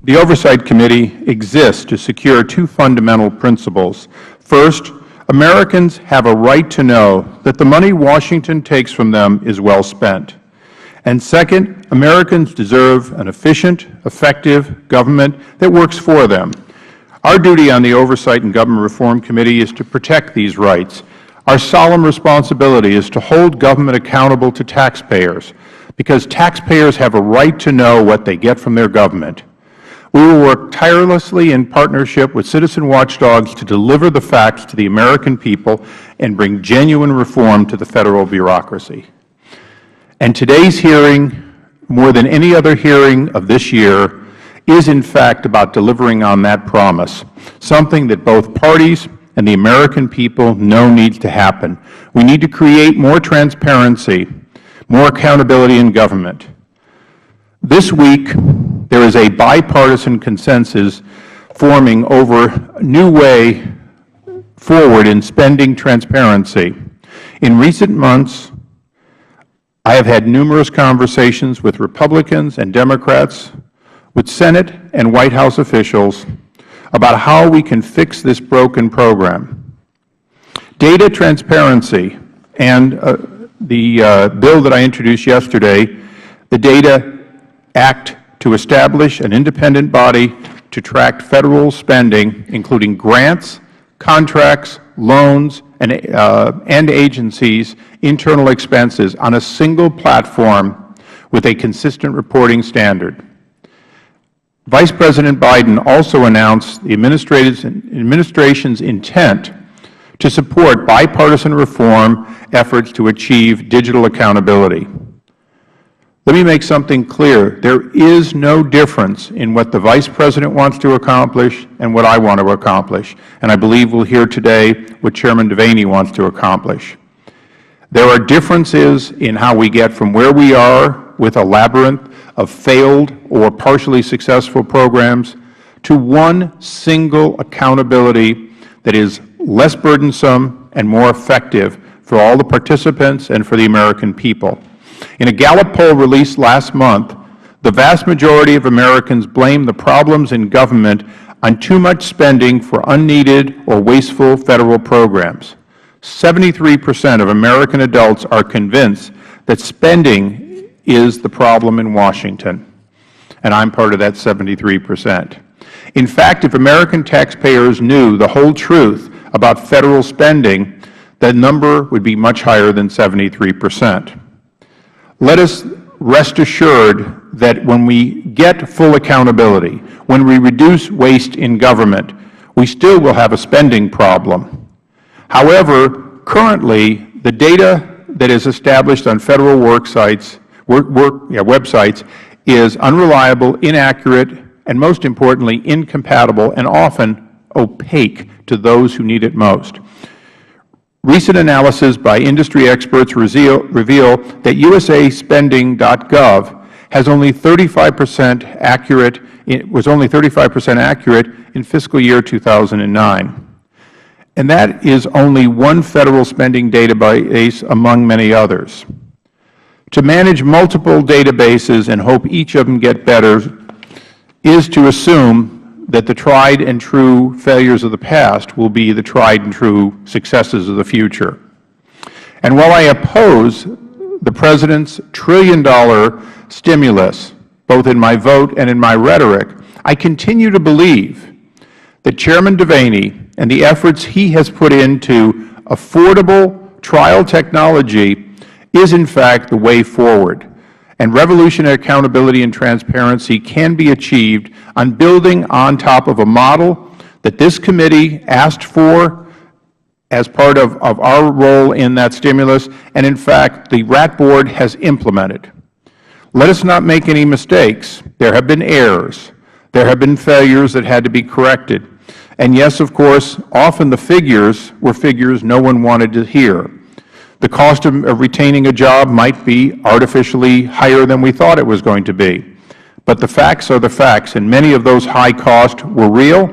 The Oversight Committee exists to secure two fundamental principles. First, Americans have a right to know that the money Washington takes from them is well spent. And second, Americans deserve an efficient, effective government that works for them. Our duty on the Oversight and Government Reform Committee is to protect these rights. Our solemn responsibility is to hold government accountable to taxpayers, because taxpayers have a right to know what they get from their government. We will work tirelessly in partnership with citizen watchdogs to deliver the facts to the American people and bring genuine reform to the Federal bureaucracy. And today's hearing, more than any other hearing of this year, is in fact about delivering on that promise, something that both parties and the American people know needs to happen. We need to create more transparency, more accountability in government. This week, there is a bipartisan consensus forming over a new way forward in spending transparency. In recent months, I have had numerous conversations with Republicans and Democrats, with Senate and White House officials about how we can fix this broken program. Data transparency and the bill that I introduced yesterday, the Data Act, to establish an independent body to track Federal spending, including grants, contracts, loans, and agencies' internal expenses on a single platform with a consistent reporting standard. Vice President Biden also announced the administration's intent to support bipartisan reform efforts to achieve digital accountability. Let me make something clear. There is no difference in what the Vice President wants to accomplish and what I want to accomplish, and I believe we'll hear today what Chairman Devaney wants to accomplish. There are differences in how we get from where we are with a labyrinth of failed or partially successful programs to one single accountability that is less burdensome and more effective for all the participants and for the American people. In a Gallup poll released last month, the vast majority of Americans blame the problems in government on too much spending for unneeded or wasteful Federal programs. 73% of American adults are convinced that spending is the problem in Washington, and I'm part of that 73%. In fact, if American taxpayers knew the whole truth about Federal spending, that number would be much higher than 73%. Let us rest assured that when we get full accountability, when we reduce waste in government, we still will have a spending problem. However, currently, the data that is established on Federal websites is unreliable, inaccurate, and most importantly, incompatible and often opaque to those who need it most. Recent analysis by industry experts reveal that USAspending.gov has only 35% accurate. It was only 35% accurate in fiscal year 2009, and that is only one Federal spending database among many others. To manage multiple databases and hope each of them get better is to assume that the tried and true failures of the past will be the tried and true successes of the future. And while I oppose the President's trillion-dollar stimulus, both in my vote and in my rhetoric, I continue to believe that Chairman Devaney and the efforts he has put into affordable trial technology is in fact the way forward. And revolutionary accountability and transparency can be achieved on building on top of a model that this committee asked for as part of our role in that stimulus, and in fact the RAT Board has implemented. Let us not make any mistakes. There have been errors. There have been failures that had to be corrected. And yes, of course, often the figures were figures no one wanted to hear. The cost of retaining a job might be artificially higher than we thought it was going to be. But the facts are the facts, and many of those high costs were real,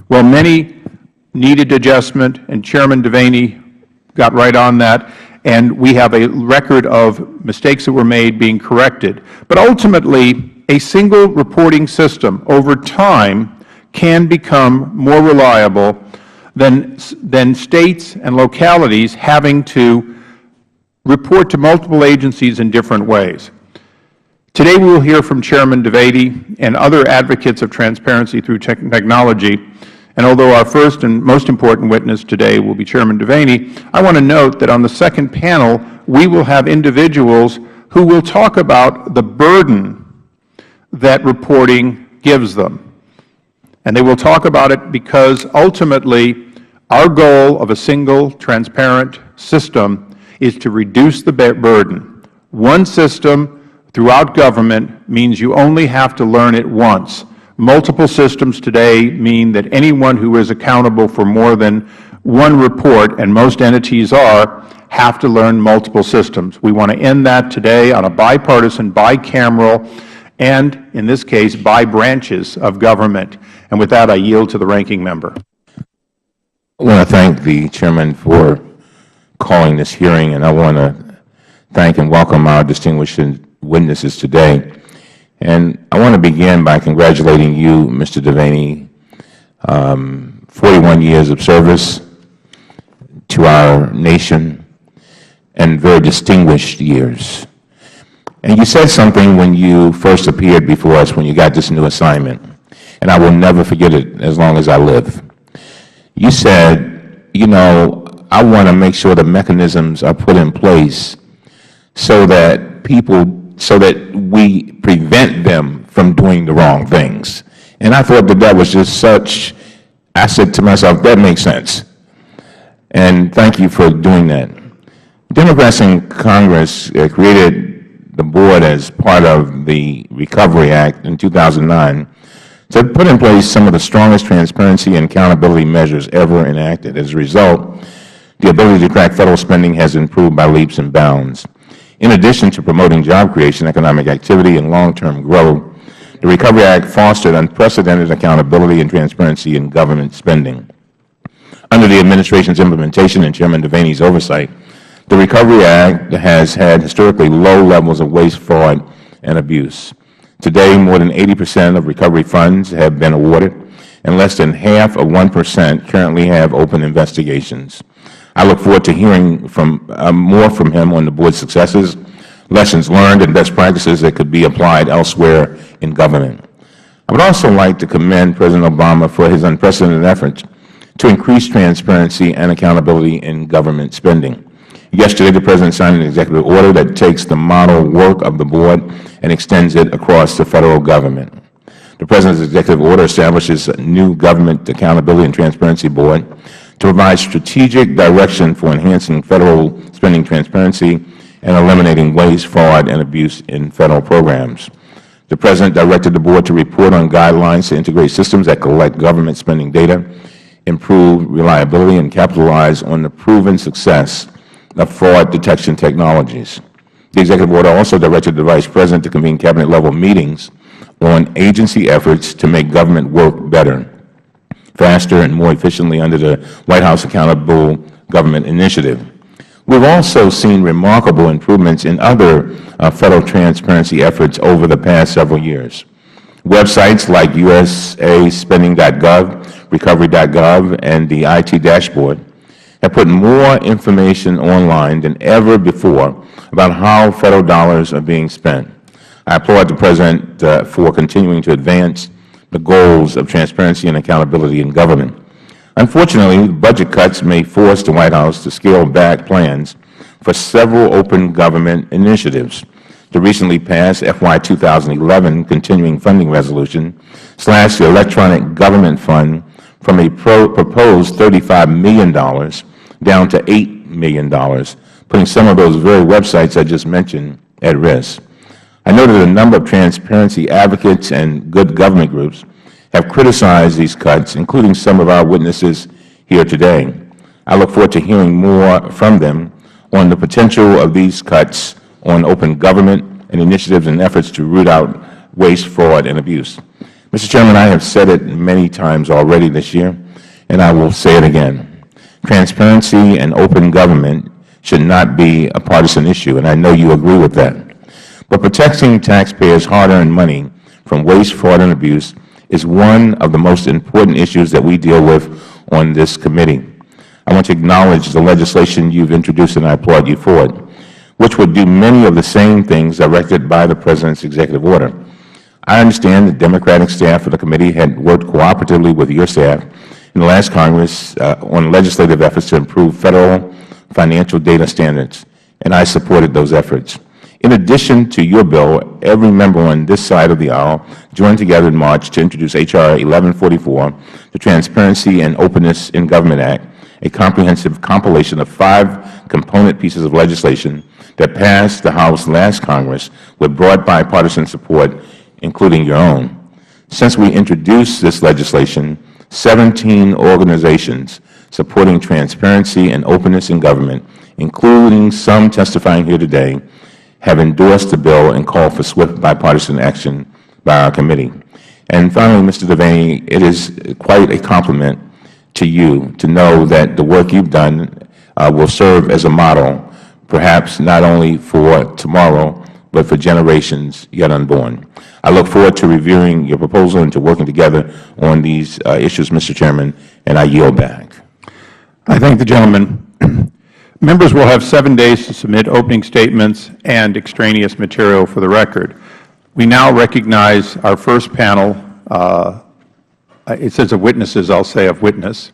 while many needed adjustment, and Chairman Devaney got right on that, and we have a record of mistakes that were made being corrected. But ultimately, a single reporting system over time can become more reliable than states and localities having to report to multiple agencies in different ways. Today we will hear from Chairman Devaney and other advocates of transparency through technology. And although our first and most important witness today will be Chairman Devaney, I want to note that on the second panel we will have individuals who will talk about the burden that reporting gives them. And they will talk about it because ultimately our goal of a single, transparent system is to reduce the burden. One system throughout government means you only have to learn it once. Multiple systems today mean that anyone who is accountable for more than one report, and most entities are, have to learn multiple systems. We want to end that today on a bipartisan, bicameral, and in this case, by branches of government. And with that, I yield to the ranking member. I want to thank the Chairman for calling this hearing, and I want to thank and welcome our distinguished witnesses today. And I want to begin by congratulating you, Mr. Devaney, 41 years of service to our nation and very distinguished years. And you said something when you first appeared before us when you got this new assignment, and I will never forget it as long as I live. You said, you know, I want to make sure the mechanisms are put in place so that we prevent them from doing the wrong things. And I thought that was just such, I said to myself, that makes sense. And thank you for doing that. Democrats in Congress created the board as part of the Recovery Act in 2009 to put in place some of the strongest transparency and accountability measures ever enacted. As a result, the ability to track federal spending has improved by leaps and bounds. In addition to promoting job creation, economic activity, and long-term growth, the Recovery Act fostered unprecedented accountability and transparency in government spending. Under the administration's implementation and Chairman Devaney's oversight, the Recovery Act has had historically low levels of waste, fraud, and abuse. Today, more than 80% of recovery funds have been awarded, and less than half of 1% currently have open investigations. I look forward to hearing more from him on the board's successes, lessons learned, and best practices that could be applied elsewhere in government. I would also like to commend President Obama for his unprecedented efforts to increase transparency and accountability in government spending. Yesterday, the President signed an executive order that takes the model work of the board and extends it across the federal government. The President's executive order establishes a new Government Accountability and Transparency Board to provide strategic direction for enhancing federal spending transparency and eliminating waste, fraud, and abuse in federal programs. The President directed the board to report on guidelines to integrate systems that collect government spending data, improve reliability, and capitalize on the proven success of fraud detection technologies. The executive order also directed the Vice President to convene cabinet-level meetings on agency efforts to make government work better, faster, and more efficiently under the White House Accountable Government Initiative. We've also seen remarkable improvements in other federal transparency efforts over the past several years. Websites like usaspending.gov, recovery.gov, and the IT dashboard have put more information online than ever before about how federal dollars are being spent. I applaud the President for continuing to advance the goals of transparency and accountability in government. Unfortunately, budget cuts may force the White House to scale back plans for several open government initiatives. The recently passed FY 2011 Continuing Funding Resolution slashed the Electronic Government Fund from a proposed $35 million down to $8 million, putting some of those very websites I just mentioned at risk. I know that a number of transparency advocates and good government groups have criticized these cuts, including some of our witnesses here today. I look forward to hearing more from them on the potential of these cuts on open government and initiatives and efforts to root out waste, fraud, and abuse. Mr. Chairman, I have said it many times already this year, and I will say it again. Transparency and open government should not be a partisan issue, and I know you agree with that. But protecting taxpayers' hard-earned money from waste, fraud, and abuse is one of the most important issues that we deal with on this committee. I want to acknowledge the legislation you've introduced, and I applaud you for it, which would do many of the same things directed by the President's executive order. I understand the Democratic staff of the committee had worked cooperatively with your staff in the last Congress on legislative efforts to improve federal financial data standards, and I supported those efforts. In addition to your bill, every member on this side of the aisle joined together in March to introduce H.R. 1144, the Transparency and Openness in Government Act, a comprehensive compilation of 5 component pieces of legislation that passed the House last Congress with broad bipartisan support, including your own. Since we introduced this legislation, 17 organizations supporting transparency and openness in government, including some testifying here today, have endorsed the bill and called for swift bipartisan action by our committee. And finally, Mr. Devaney, it is quite a compliment to you to know that the work you've done will serve as a model, perhaps not only for tomorrow, but for generations yet unborn. I look forward to reviewing your proposal and to working together on these issues, Mr. Chairman, and I yield back. I thank the gentleman. Members will have 7 days to submit opening statements and extraneous material for the record. We now recognize our first panel. It says of witnesses, I'll say of witness.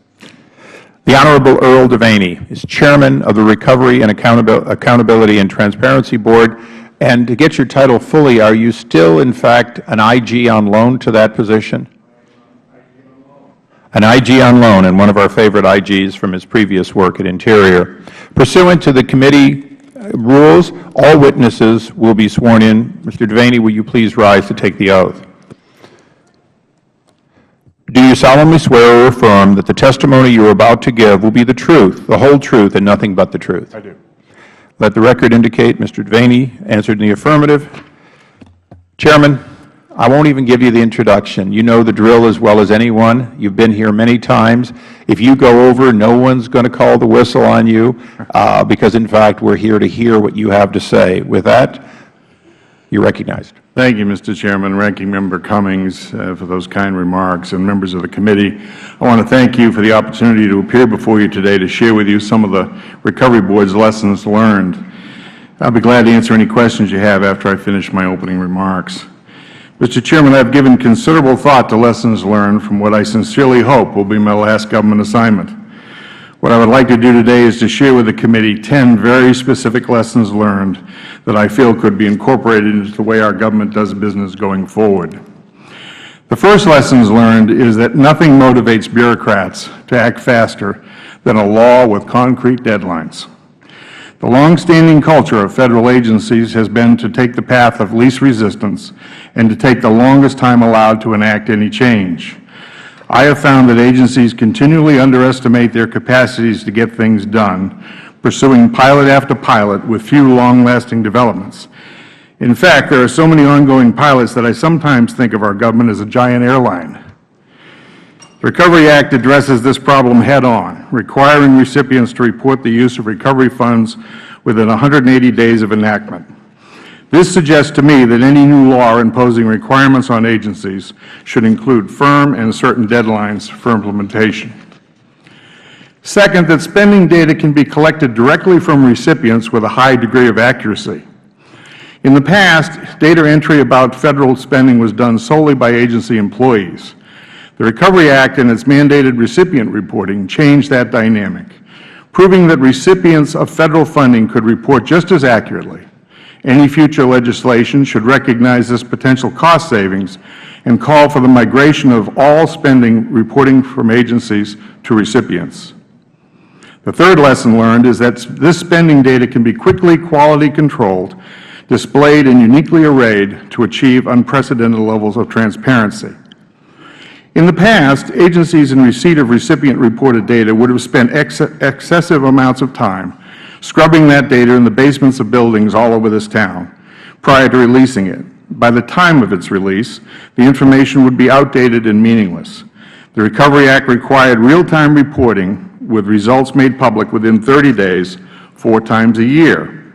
The Honorable Earl Devaney is Chairman of the Recovery and Accountability and Transparency Board. And to get your title fully, are you still, in fact, an IG on loan to that position? An IG on loan, and one of our favorite IGs from his previous work at Interior. Pursuant to the committee rules, all witnesses will be sworn in. Mr. Devaney, will you please rise to take the oath? Do you solemnly swear or affirm that the testimony you are about to give will be the truth, the whole truth, and nothing but the truth? I do. Let the record indicate Mr. Devaney answered in the affirmative. Chairman, I won't even give you the introduction. You know the drill as well as anyone. You've been here many times. If you go over, no one's going to call the whistle on you because, in fact, we're here to hear what you have to say. With that, you're recognized. Thank you, Mr. Chairman, Ranking Member Cummings, for those kind remarks, and members of the committee. I want to thank you for the opportunity to appear before you today to share with you some of the Recovery Board's lessons learned. I'll be glad to answer any questions you have after I finish my opening remarks. Mr. Chairman, I've given considerable thought to lessons learned from what I sincerely hope will be my last government assignment. What I would like to do today is to share with the committee 10 very specific lessons learned that I feel could be incorporated into the way our government does business going forward. The first lessons learned is that nothing motivates bureaucrats to act faster than a law with concrete deadlines. The long-standing culture of Federal agencies has been to take the path of least resistance and to take the longest time allowed to enact any change. I have found that agencies continually underestimate their capacities to get things done, pursuing pilot after pilot with few long-lasting developments. In fact, there are so many ongoing pilots that I sometimes think of our government as a giant airline. The Recovery Act addresses this problem head-on, requiring recipients to report the use of recovery funds within 180 days of enactment. This suggests to me that any new law imposing requirements on agencies should include firm and certain deadlines for implementation. Second, that spending data can be collected directly from recipients with a high degree of accuracy. In the past, data entry about Federal spending was done solely by agency employees. The Recovery Act and its mandated recipient reporting changed that dynamic, proving that recipients of Federal funding could report just as accurately. Any future legislation should recognize this potential cost savings and call for the migration of all spending reporting from agencies to recipients. The third lesson learned is that this spending data can be quickly quality controlled, displayed and uniquely arrayed to achieve unprecedented levels of transparency. In the past, agencies in receipt of recipient-reported data would have spent excessive amounts of time scrubbing that data in the basements of buildings all over this town prior to releasing it. By the time of its release, the information would be outdated and meaningless. The Recovery Act required real-time reporting with results made public within 30 days, 4 times a year.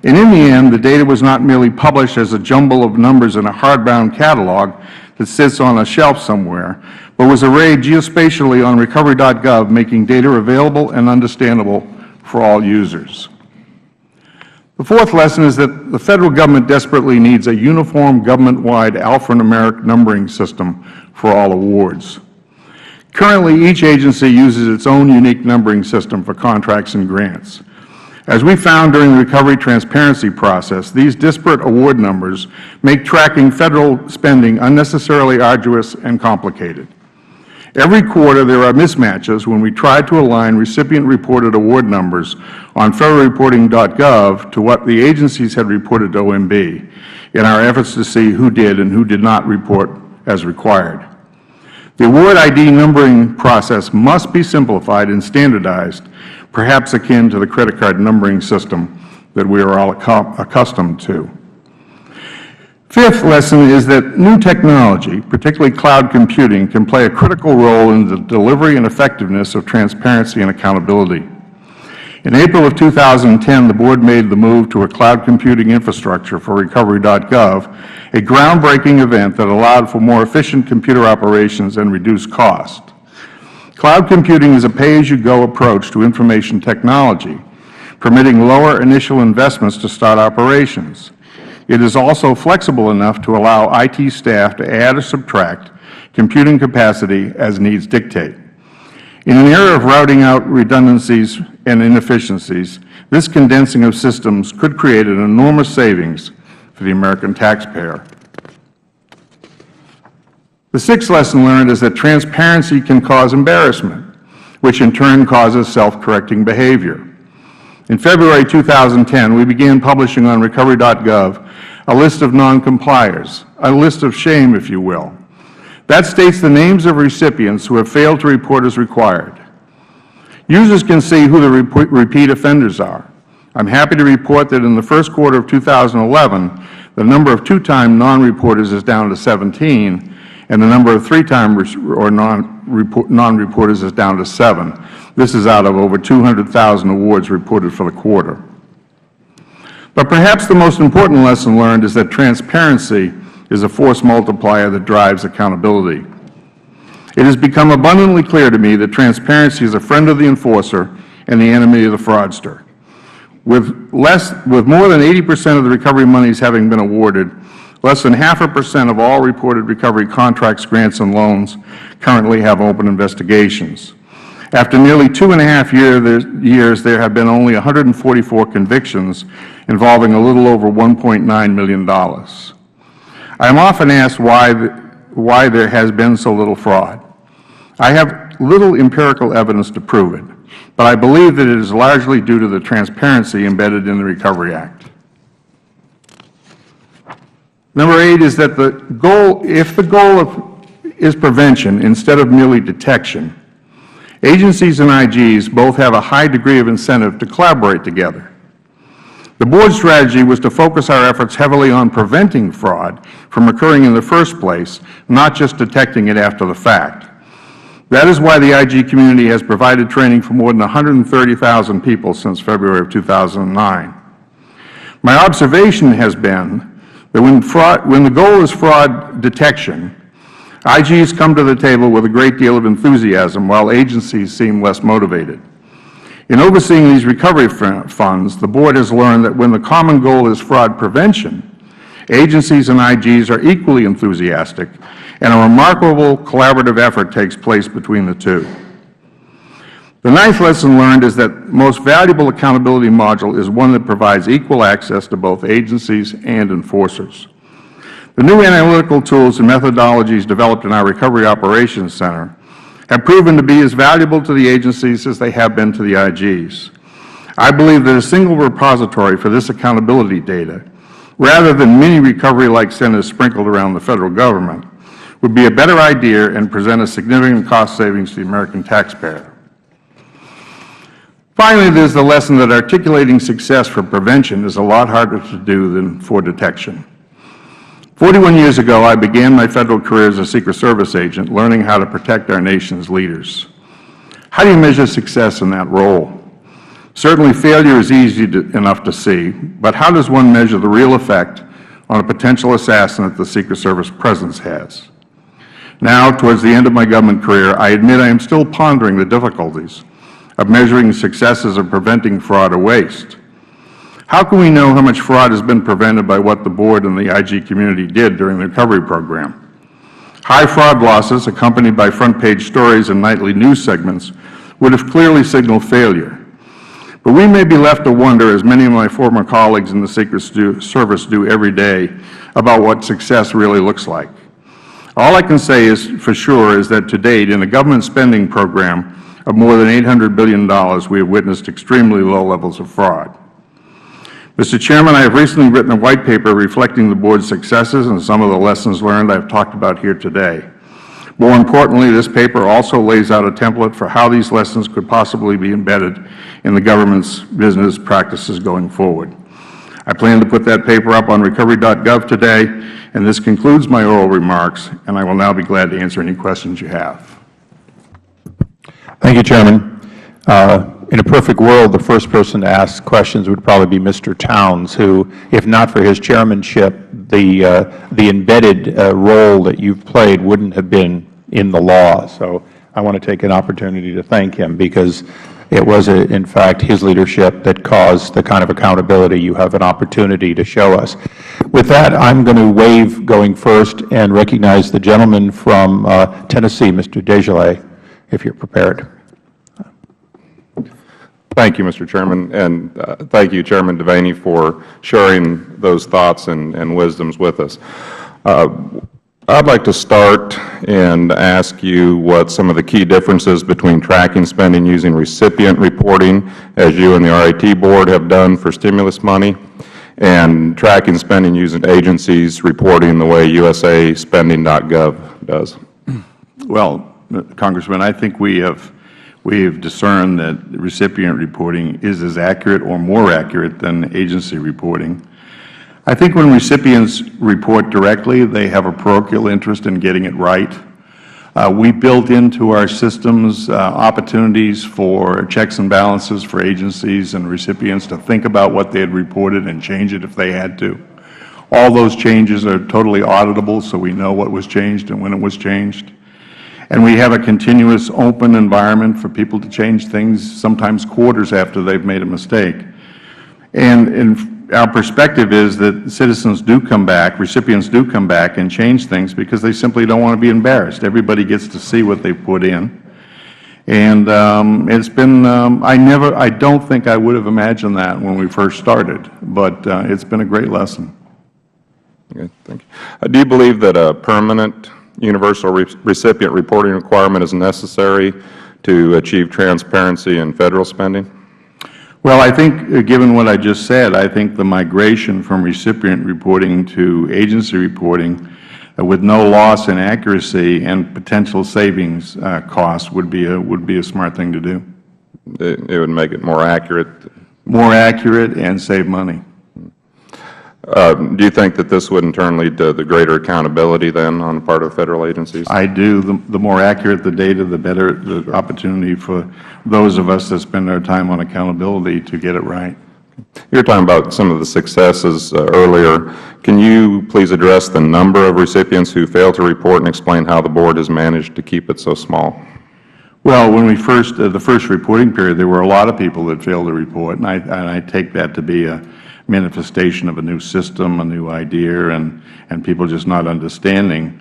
And in the end, the data was not merely published as a jumble of numbers in a hardbound catalog that sits on a shelf somewhere, but was arrayed geospatially on recovery.gov, making data available and understandable for all users. The fourth lesson is that the Federal Government desperately needs a uniform government-wide alphanumeric numbering system for all awards. Currently, each agency uses its own unique numbering system for contracts and grants. As we found during the recovery transparency process, these disparate award numbers make tracking Federal spending unnecessarily arduous and complicated. Every quarter there are mismatches when we try to align recipient-reported award numbers on federalreporting.gov to what the agencies had reported to OMB in our efforts to see who did and who did not report as required. The award ID numbering process must be simplified and standardized, perhaps akin to the credit card numbering system that we are all accustomed to. Fifth lesson is that new technology, particularly cloud computing, can play a critical role in the delivery and effectiveness of transparency and accountability. In April of 2010, the Board made the move to a cloud computing infrastructure for recovery.gov, a groundbreaking event that allowed for more efficient computer operations and reduced cost. Cloud computing is a pay-as-you-go approach to information technology, permitting lower initial investments to start operations. It is also flexible enough to allow IT staff to add or subtract computing capacity as needs dictate. In an era of routing out redundancies and inefficiencies, this condensing of systems could create an enormous savings for the American taxpayer. The sixth lesson learned is that transparency can cause embarrassment, which in turn causes self-correcting behavior. In February 2010, we began publishing on recovery.gov a list of non-compliers, a list of shame, if you will. That states the names of recipients who have failed to report as required. Users can see who the repeat offenders are. I'm happy to report that in the first quarter of 2011, the number of two-time non-reporters is down to 17, and the number of three-time or non-reporters is down to 7. This is out of over 200,000 awards reported for the quarter. But perhaps the most important lesson learned is that transparency is a force multiplier that drives accountability. It has become abundantly clear to me that transparency is a friend of the enforcer and the enemy of the fraudster. With more than 80% of the recovery monies having been awarded, less than 0.5% of all reported recovery contracts, grants, and loans currently have open investigations. After nearly 2.5 years, there have been only 144 convictions involving a little over $1.9 million. I am often asked why there has been so little fraud. I have little empirical evidence to prove it, but I believe that it is largely due to the transparency embedded in the Recovery Act. Number 8 is that if the goal is prevention instead of merely detection, agencies and IGs both have a high degree of incentive to collaborate together. The Board's strategy was to focus our efforts heavily on preventing fraud from occurring in the first place, not just detecting it after the fact. That is why the IG community has provided training for more than 130,000 people since February of 2009. My observation has been that when the goal is fraud detection, IGs come to the table with a great deal of enthusiasm, while agencies seem less motivated. In overseeing these recovery funds, the Board has learned that when the common goal is fraud prevention, agencies and IGs are equally enthusiastic, and a remarkable collaborative effort takes place between the two. The ninth lesson learned is that the most valuable accountability module is one that provides equal access to both agencies and enforcers. The new analytical tools and methodologies developed in our Recovery Operations Center have proven to be as valuable to the agencies as they have been to the IGs. I believe that a single repository for this accountability data, rather than many recovery-like centers sprinkled around the Federal Government, would be a better idea and present a significant cost savings to the American taxpayer. Finally, there is the lesson that articulating success for prevention is a lot harder to do than for detection. 41 years ago, I began my Federal career as a Secret Service agent, learning how to protect our nation's leaders. How do you measure success in that role? Certainly, failure is easy enough to see, but how does one measure the real effect on a potential assassin that the Secret Service presence has? Now, towards the end of my government career, I admit I am still pondering the difficulties of measuring successes of preventing fraud or waste. How can we know how much fraud has been prevented by what the Board and the IG community did during the recovery program? High fraud losses, accompanied by front-page stories and nightly news segments, would have clearly signaled failure. But we may be left to wonder, as many of my former colleagues in the Secret Service do every day, about what success really looks like. All I can say is, for sure, is that to date, in a government spending program of more than $800 billion, we have witnessed extremely low levels of fraud. Mr. Chairman, I have recently written a white paper reflecting the Board's successes and some of the lessons learned I have talked about here today. More importantly, this paper also lays out a template for how these lessons could possibly be embedded in the government's business practices going forward. I plan to put that paper up on recovery.gov today, and this concludes my oral remarks, and I will now be glad to answer any questions you have. Thank you, Chairman. In a perfect world, the first person to ask questions would probably be Mr. Towns, who, if not for his chairmanship, the embedded role that you've played wouldn't have been in the law. So I want to take an opportunity to thank him, because it was, in fact, his leadership that caused the kind of accountability you have an opportunity to show us. With that, I'm going to waive going first and recognize the gentleman from Tennessee, Mr. Desjardins, if you're prepared. Thank you, Mr. Chairman, and thank you, Chairman Devaney, for sharing those thoughts and wisdoms with us. I'd like to start and ask you what some of the key differences between tracking spending using recipient reporting, as you and the RIT Board have done for stimulus money, and tracking spending using agencies reporting the way USAspending.gov does. Well, Congressman, I think we have discerned that recipient reporting is as accurate or more accurate than agency reporting. I think when recipients report directly, they have a parochial interest in getting it right. We built into our systems opportunities for checks and balances for agencies and recipients to think about what they had reported and change it if they had to. All those changes are totally auditable, so we know what was changed and when it was changed. And we have a continuous open environment for people to change things, sometimes quarters after they've made a mistake. And our perspective is that citizens do come back, recipients do come back and change things because they simply don't want to be embarrassed. Everybody gets to see what they put in. And it's been, I don't think I would have imagined that when we first started, but it's been a great lesson. Okay, thank you. Do you believe that a permanent universal recipient reporting requirement is necessary to achieve transparency in Federal spending? Well, I think, given what I just said, I think the migration from recipient reporting to agency reporting with no loss in accuracy and potential savings costs would be a smart thing to do. It would make it more accurate? More accurate and save money. Do you think that this would in turn lead to the greater accountability then on the part of Federal agencies? I do. The more accurate the data, the better the opportunity for those of us that spend our time on accountability to get it right. You were talking about some of the successes earlier. Can you please address the number of recipients who fail to report and explain how the Board has managed to keep it so small? Well, when we the first reporting period, there were a lot of people that failed to report, and I take that to be a manifestation of a new system, a new idea, and people just not understanding.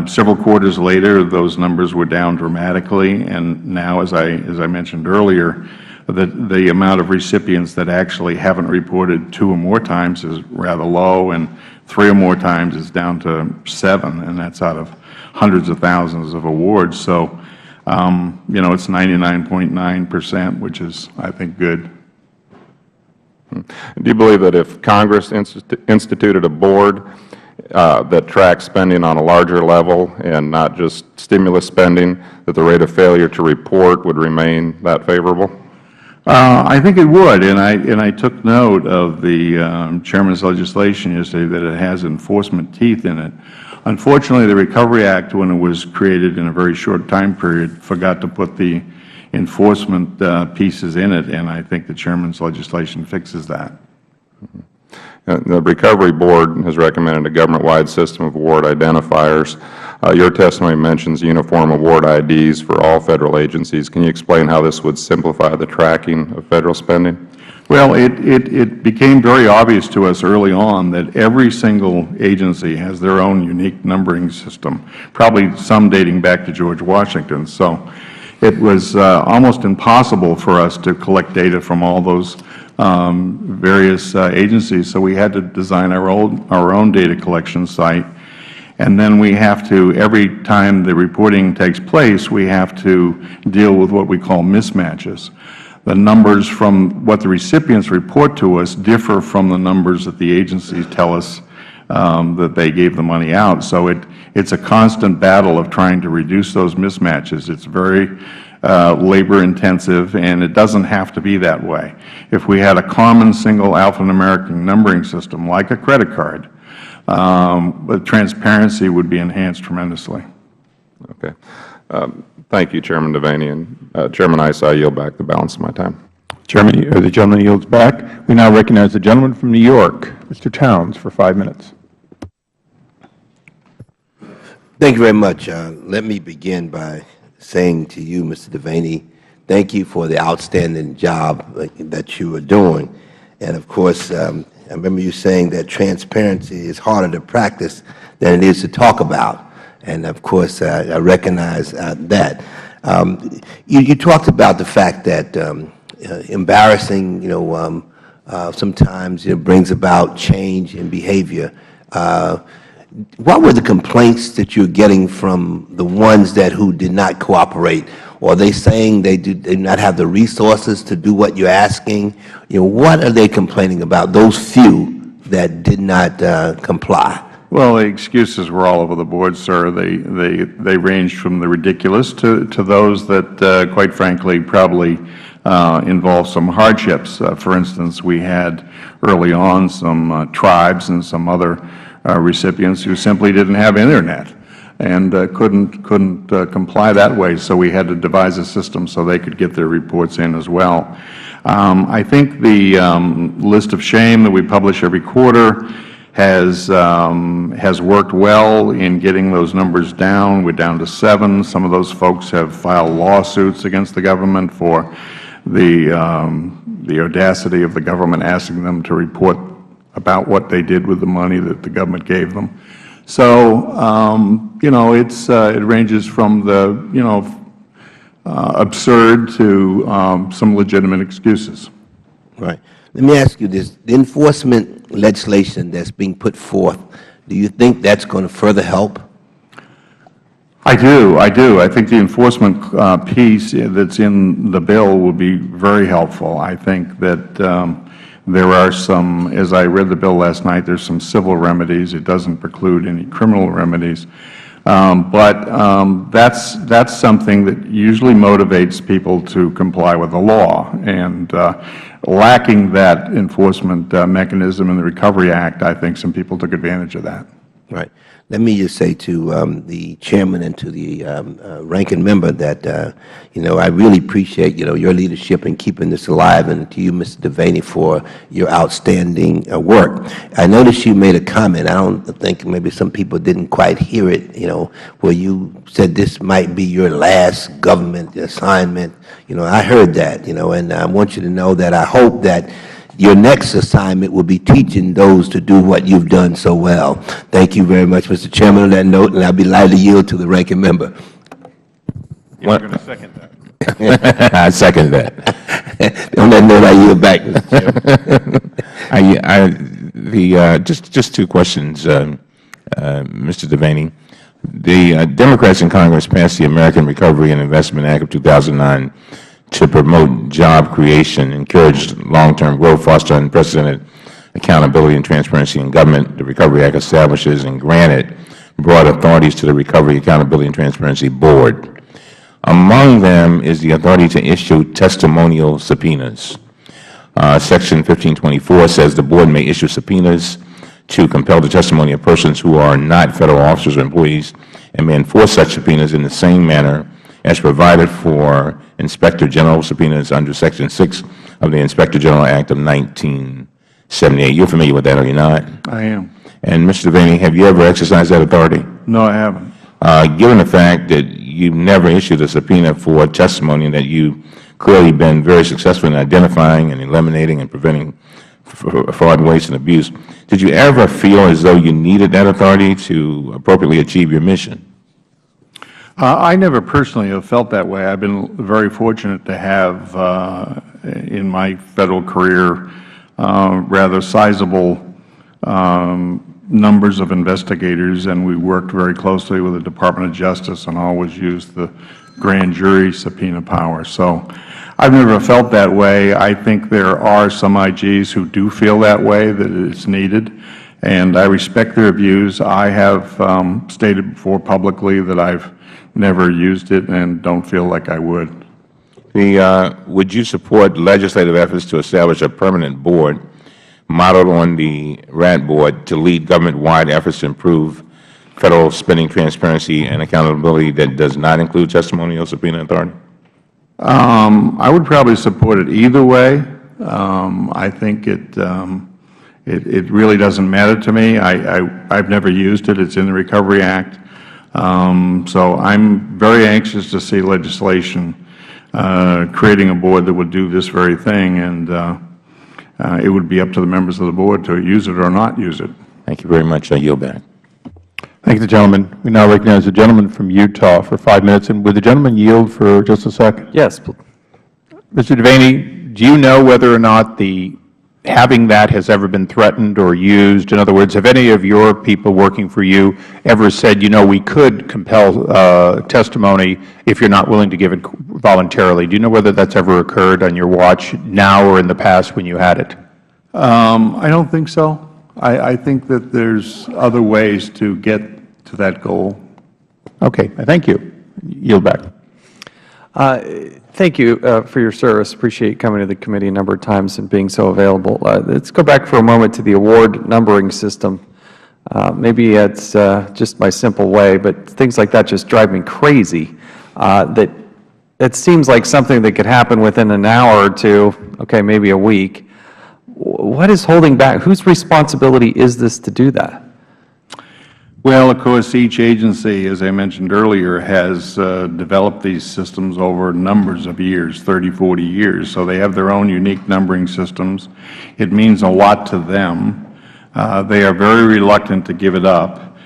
Several quarters later, those numbers were down dramatically, and now, as I mentioned earlier, the amount of recipients that actually haven't reported 2 or more times is rather low, and 3 or more times is down to 7, and that's out of hundreds of thousands of awards. So, you know, it's 99.9%, which is, I think, good. Do you believe that if Congress instituted a board that tracks spending on a larger level and not just stimulus spending, that the rate of failure to report would remain that favorable? I think it would, and I took note of the Chairman's legislation yesterday that it has enforcement teeth in it. Unfortunately, the Recovery Act, when it was created in a very short time period, forgot to put the enforcement pieces in it, and I think the Chairman's legislation fixes that. The Recovery Board has recommended a government-wide system of award identifiers. Your testimony mentions uniform award IDs for all Federal agencies. Can you explain how this would simplify the tracking of Federal spending? Well, it became very obvious to us early on that every single agency has their own unique numbering system, probably some dating back to George Washington. So it was almost impossible for us to collect data from all those various agencies. So we had to design our own data collection site. And then we have to, every time the reporting takes place, we have to deal with what we call mismatches. The numbers from what the recipients report to us differ from the numbers that the agencies tell us that they gave the money out. So it's a constant battle of trying to reduce those mismatches. It's very labor intensive, and it doesn't have to be that way. If we had a common single alphanumeric numbering system like a credit card, the transparency would be enhanced tremendously. Okay. Thank you, Chairman Devaney. And Chairman Issa, I yield back the balance of my time. The gentleman yields back. We now recognize the gentleman from New York, Mr. Towns, for 5 minutes. Thank you very much. Let me begin by saying to you, Mr. Devaney, thank you for the outstanding job that you are doing. And of course, I remember you saying that transparency is harder to practice than it is to talk about. And of course, I recognize that. You talked about the fact that embarrassing, sometimes brings about change in behavior. What were the complaints that you're getting from the ones who did not cooperate? Or are they saying they do not have the resources to do what you're asking? What are they complaining about, those few that did not comply? Well, the excuses were all over the board, sir. They ranged from the ridiculous to those that, quite frankly, probably involve some hardships. For instance, we had early on some tribes and some other recipients who simply didn't have Internet and couldn't comply that way, so we had to devise a system so they could get their reports in as well. I think the list of shame that we publish every quarter has worked well in getting those numbers down. We're down to 7. Some of those folks have filed lawsuits against the government for the audacity of the government asking them to report about what they did with the money that the government gave them. So, it ranges from the, absurd to some legitimate excuses. Right. Let me ask you this. The enforcement legislation that's being put forth, do you think that's going to further help? I do. I think the enforcement piece that's in the bill will be very helpful. I think that there are some, as I read the bill last night, there's some civil remedies. It doesn't preclude any criminal remedies. But that's something that usually motivates people to comply with the law. And lacking that enforcement mechanism in the Recovery Act, I think some people took advantage of that. Right. Let me just say to the Chairman and to the ranking member that, I really appreciate, your leadership in keeping this alive, and to you, Mr. Devaney, for your outstanding work. I noticed you made a comment. I don't think maybe some people didn't quite hear it, where you said this might be your last government assignment. I heard that, and I want you to know that I hope that your next assignment will be teaching those to do what you've done so well. Thank you very much, Mr. Chairman, on that note, and I'll be glad to yield to the ranking member. You're going to second that. I second that. On that note, I yield back, Mr. Chairman. Just 2 questions, Mr. Devaney. The Democrats in Congress passed the American Recovery and Investment Act of 2009 to promote job creation, encourage long-term growth, foster unprecedented accountability and transparency in government. The Recovery Act establishes and granted broad authorities to the Recovery, Accountability, and Transparency Board. Among them is the authority to issue testimonial subpoenas. Section 1524 says the Board may issue subpoenas to compel the testimony of persons who are not Federal officers or employees, and may enforce such subpoenas in the same manner as provided for Inspector General subpoenas under Section 6 of the Inspector General Act of 1978. You're familiar with that, are you not? I am. And Mr. Devaney, have you ever exercised that authority? No, I haven't. Given the fact that you've never issued a subpoena for testimony and that you've clearly been very successful in identifying and eliminating and preventing fraud, waste, and abuse, did you ever feel as though you needed that authority to appropriately achieve your mission? I never personally have felt that way. I've been very fortunate to have, in my Federal career, rather sizable numbers of investigators, and we worked very closely with the Department of Justice and always used the grand jury subpoena power. So I've never felt that way. I think there are some IGs who do feel that way, that it's needed, and I respect their views. I have stated before publicly that I've never used it and don't feel like I would. Would you support legislative efforts to establish a permanent board modeled on the RAT board to lead government-wide efforts to improve Federal spending transparency and accountability that does not include testimonial subpoena authority? I would probably support it either way. I think it really doesn't matter to me. I've never used it. It's in the Recovery Act. So I'm very anxious to see legislation creating a board that would do this very thing, and it would be up to the members of the board to use it or not use it. Thank you very much. I yield back. Thank you, gentleman. We now recognize the gentleman from Utah for 5 minutes. And would the gentleman yield for just a second? Yes. Mr. Devaney, do you know whether or not having that has ever been threatened or used? In other words, have any of your people working for you ever said, you know, we could compel testimony if you're not willing to give it voluntarily? Do you know whether that's ever occurred on your watch now or in the past when you had it? I don't think so. I think that there's other ways to get to that goal. Okay. Thank you. Yield back. Thank you for your service. Appreciate coming to the committee a number of times and being so available. Let's go back for a moment to the award numbering system. Maybe it's just my simple way, but things like that just drive me crazy. That it seems like something that could happen within an hour or two, okay, maybe a week. What is holding back? Whose responsibility is this to do that? Well, of course, each agency, as I mentioned earlier, has developed these systems over numbers of years, 30, 40 years. So they have their own unique numbering systems. It means a lot to them. They are very reluctant to give it up.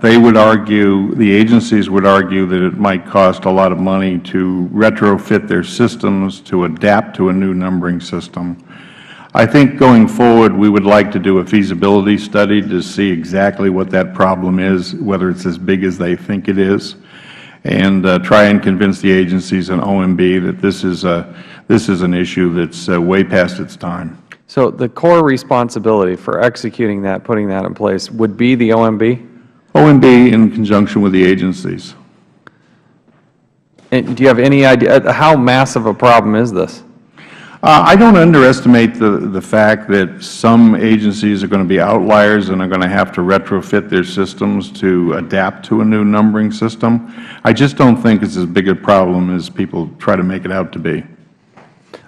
They would argue, the agencies would argue, that it might cost a lot of money to retrofit their systems to adapt to a new numbering system. I think going forward, we would like to do a feasibility study to see exactly what that problem is, whether it's as big as they think it is, and try and convince the agencies and OMB that this is an issue that's way past its time. So the core responsibility for executing that, putting that in place, would be the OMB? OMB in conjunction with the agencies. And do you have any idea how massive a problem is this? I don't underestimate the fact that some agencies are going to be outliers and are going to have to retrofit their systems to adapt to a new numbering system. I just don't think it's as big a problem as people try to make it out to be.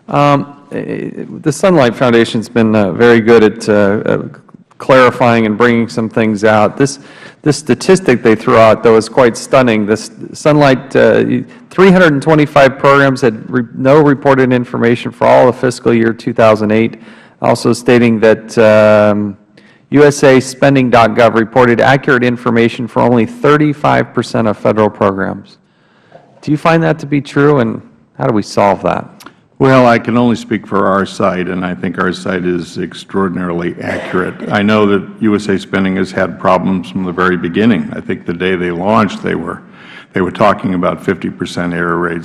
The Sunlight Foundation has been very good at clarifying and bringing some things out. This statistic they threw out, though, is quite stunning. This Sunlight, 325 programs had no reported information for all of fiscal year 2008, also stating that USAspending.gov reported accurate information for only 35% of Federal programs. Do you find that to be true, and how do we solve that? Well, I can only speak for our site, and I think our site is extraordinarily accurate. I know that USA Spending has had problems from the very beginning. I think the day they launched, they were talking about 50% error rate.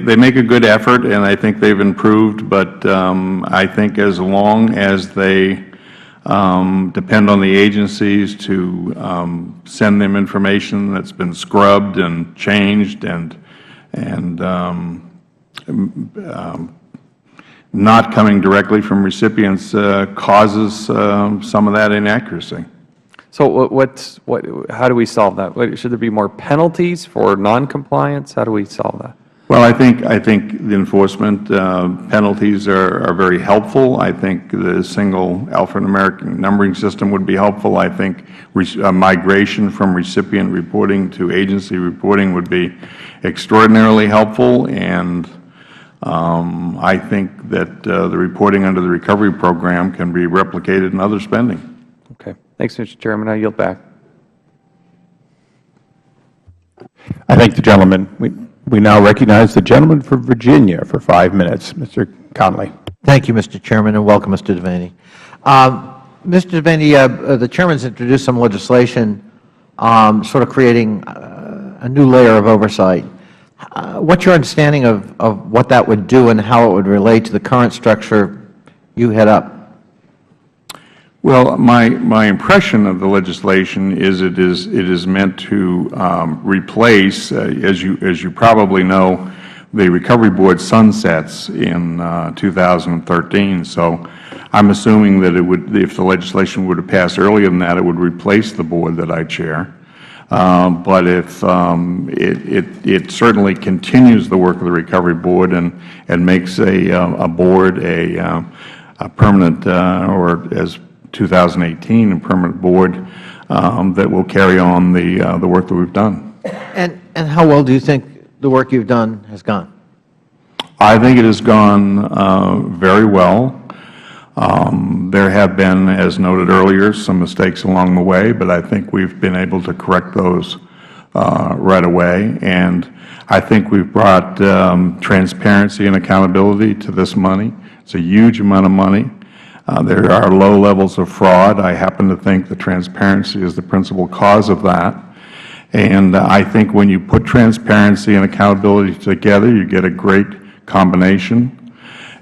They make a good effort, and I think they've improved. But I think as long as they depend on the agencies to send them information that's been scrubbed and changed and not coming directly from recipients causes some of that inaccuracy. So how do we solve that? Should there be more penalties for noncompliance? How do we solve that? Well, I think the enforcement penalties are very helpful. I think the single alphanumeric numbering system would be helpful. I think migration from recipient reporting to agency reporting would be extraordinarily helpful, and I think that the reporting under the recovery program can be replicated in other spending. Okay. Thanks, Mr. Chairman. I yield back. I thank the gentleman. We now recognize the gentleman from Virginia for 5 minutes. Mr. Conley. Thank you, Mr. Chairman, and welcome, Mr. Devaney. Mr. Devaney, the Chairman's introduced some legislation sort of creating a new layer of oversight. What's your understanding of what that would do and how it would relate to the current structure you head up? Well, my impression of the legislation is it is meant to replace, as you probably know, the Recovery Board sunsets in 2013. So I'm assuming that it would, if the legislation were to pass earlier than that, it would replace the board that I chair. But if it certainly continues the work of the Recovery Board and makes a board a permanent, or as 2018, a permanent board that will carry on the work that we've done. And how well do you think the work you've done has gone? I think it has gone very well. There have been, as noted earlier, some mistakes along the way, but I think we've been able to correct those right away. And I think we've brought transparency and accountability to this money. It's a huge amount of money. There are low levels of fraud. I happen to think that transparency is the principal cause of that. And I think when you put transparency and accountability together, you get a great combination.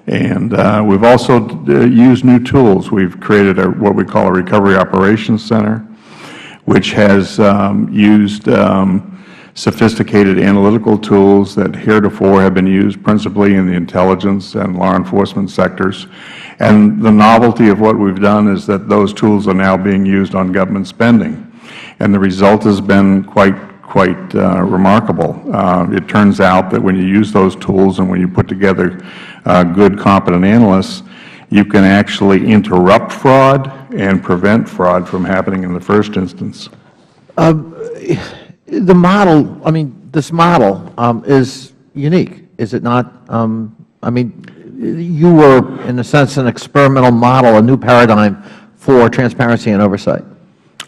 And we've also used new tools. We've created what we call a Recovery Operations Center, which has used sophisticated analytical tools that heretofore have been used principally in the intelligence and law enforcement sectors. And the novelty of what we've done is that those tools are now being used on government spending. And the result has been quite remarkable. It turns out that when you use those tools and when you put together good, competent analysts, you can actually interrupt fraud and prevent fraud from happening in the first instance. The model, I mean, this model is unique, is it not? I mean, you were, in a sense, an experimental model, a new paradigm for transparency and oversight.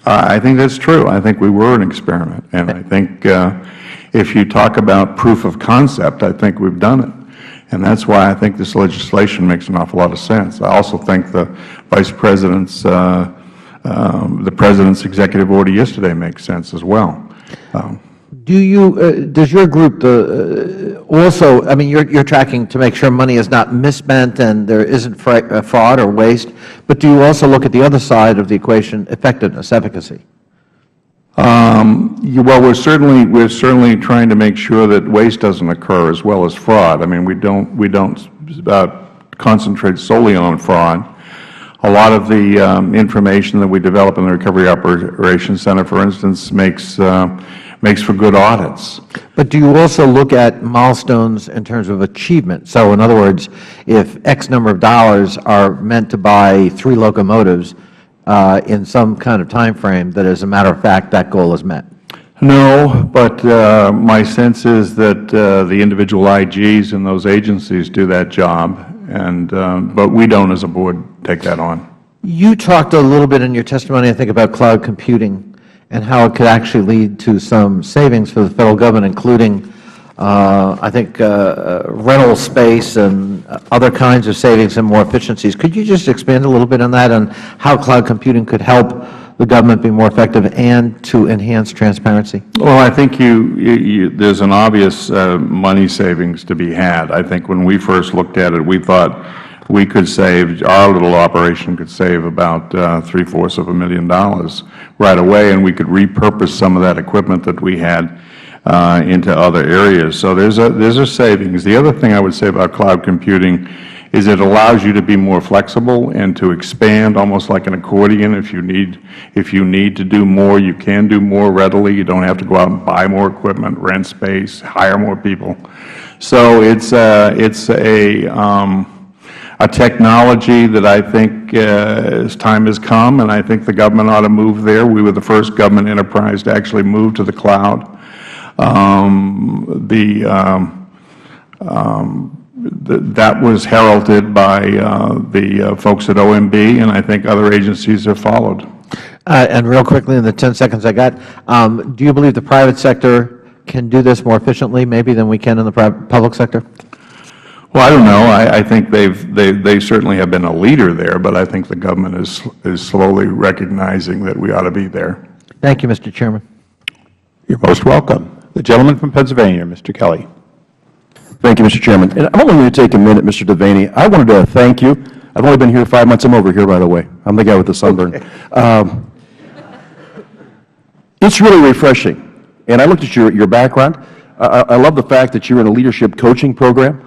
I think that's true. I think we were an experiment. And I think if you talk about proof of concept, I think we've done it. And that's why I think this legislation makes an awful lot of sense. I also think the Vice President's, the President's executive order yesterday makes sense as well. Does your group also, I mean, you're tracking to make sure money is not misspent and there isn't fraud or waste, but do you also look at the other side of the equation, effectiveness, efficacy? Well, we're certainly trying to make sure that waste doesn't occur as well as fraud. I mean, we don't concentrate solely on fraud. A lot of the information that we develop in the Recovery Operations Center, for instance, makes for good audits. But do you also look at milestones in terms of achievement? So, in other words, if X number of dollars are meant to buy 3 locomotives in some kind of time frame, that as a matter of fact, that goal is met? No, but my sense is that the individual IGs in those agencies do that job, and but we don't, as a board, take that on. You talked a little bit in your testimony, I think, about cloud computing and how it could actually lead to some savings for the Federal Government, including, I think, rental space and other kinds of savings and more efficiencies. Could you just expand a little bit on that and how cloud computing could help the government be more effective and to enhance transparency? Well, I think there's an obvious money savings to be had. I think when we first looked at it, we thought we could save, our little operation could save about $750,000 of $1 million right away, and we could repurpose some of that equipment that we had into other areas. So there's a savings. The other thing I would say about cloud computing is it allows you to be more flexible and to expand almost like an accordion. If you need to do more, you can do more readily. You don't have to go out and buy more equipment, rent space, hire more people. So it's a technology that I think as time has come, and I think the government ought to move there. We were the first government enterprise to actually move to the cloud. That was heralded by the folks at OMB, and I think other agencies have followed. And real quickly, in the 10 seconds I got, do you believe the private sector can do this more efficiently, maybe, than we can in the public sector? Well, I don't know. I think they certainly have been a leader there, but I think the government is slowly recognizing that we ought to be there. Thank you, Mr. Chairman. You're most welcome. The gentleman from Pennsylvania, Mr. Kelly. Thank you, Mr. Chairman. And I'm only going to take a minute, Mr. Devaney. I wanted to thank you. I've only been here 5 months. I'm over here, by the way. I'm the guy with the sunburn. Okay. It's really refreshing. And I looked at your background. I love the fact that you're in a leadership coaching program.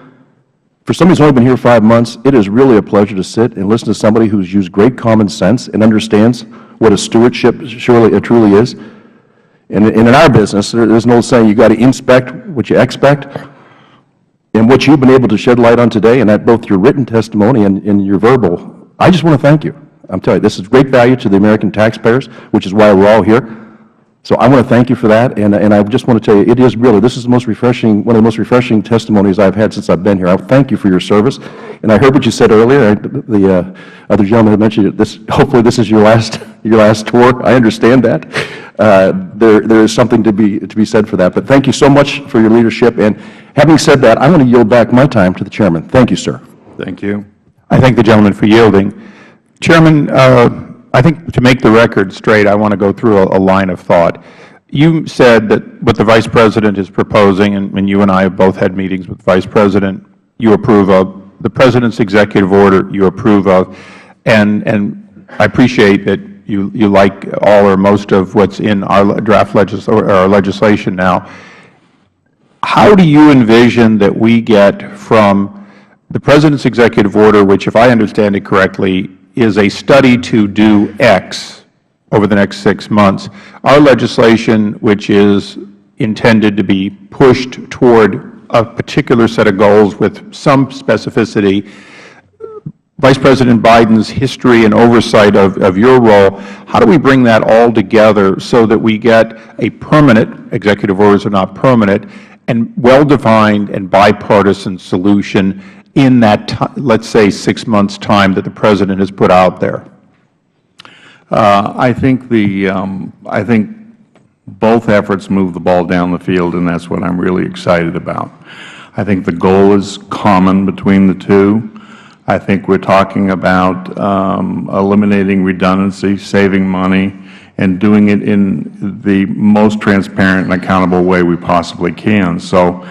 For somebody who's only been here 5 months, it is really a pleasure to sit and listen to somebody who's used great common sense and understands what a stewardship truly is. And in our business, there's an old saying, you got to inspect what you expect. And what you've been able to shed light on today, and that both your written testimony and your verbal, I just want to thank you. I'm telling you, this is great value to the American taxpayers, which is why we're all here. So I want to thank you for that, and I just want to tell you, it is really, this is the most refreshing, one of the most refreshing testimonies I've had since I've been here. I thank you for your service. And I heard what you said earlier. The other gentleman had mentioned this. Hopefully, this is your last tour. I understand that. There is something to be said for that. But thank you so much for your leadership. And having said that, I'm going to yield back my time to the chairman. Thank you, sir. Thank you. I thank the gentleman for yielding. Chairman, I think to make the record straight, I want to go through a line of thought. You said that what the Vice President is proposing, and you and I have both had meetings with the Vice President, you approve of. The President's executive order, you approve of. And I appreciate that you like all or most of what's in our draft legislation now. How do you envision that we get from the President's executive order, which, if I understand it correctly, is a study to do X over the next 6 months, our legislation, which is intended to be pushed toward a particular set of goals with some specificity, Vice President Biden's history and oversight of your role, how do we bring that all together so that we get a permanent, executive orders are not permanent, and well-defined and bipartisan solution in that, let's say, 6 months' time that the President has put out there? I think both efforts move the ball down the field, and that's what I'm really excited about. I think the goal is common between the two. I think we're talking about eliminating redundancy, saving money, and doing it in the most transparent and accountable way we possibly can. So,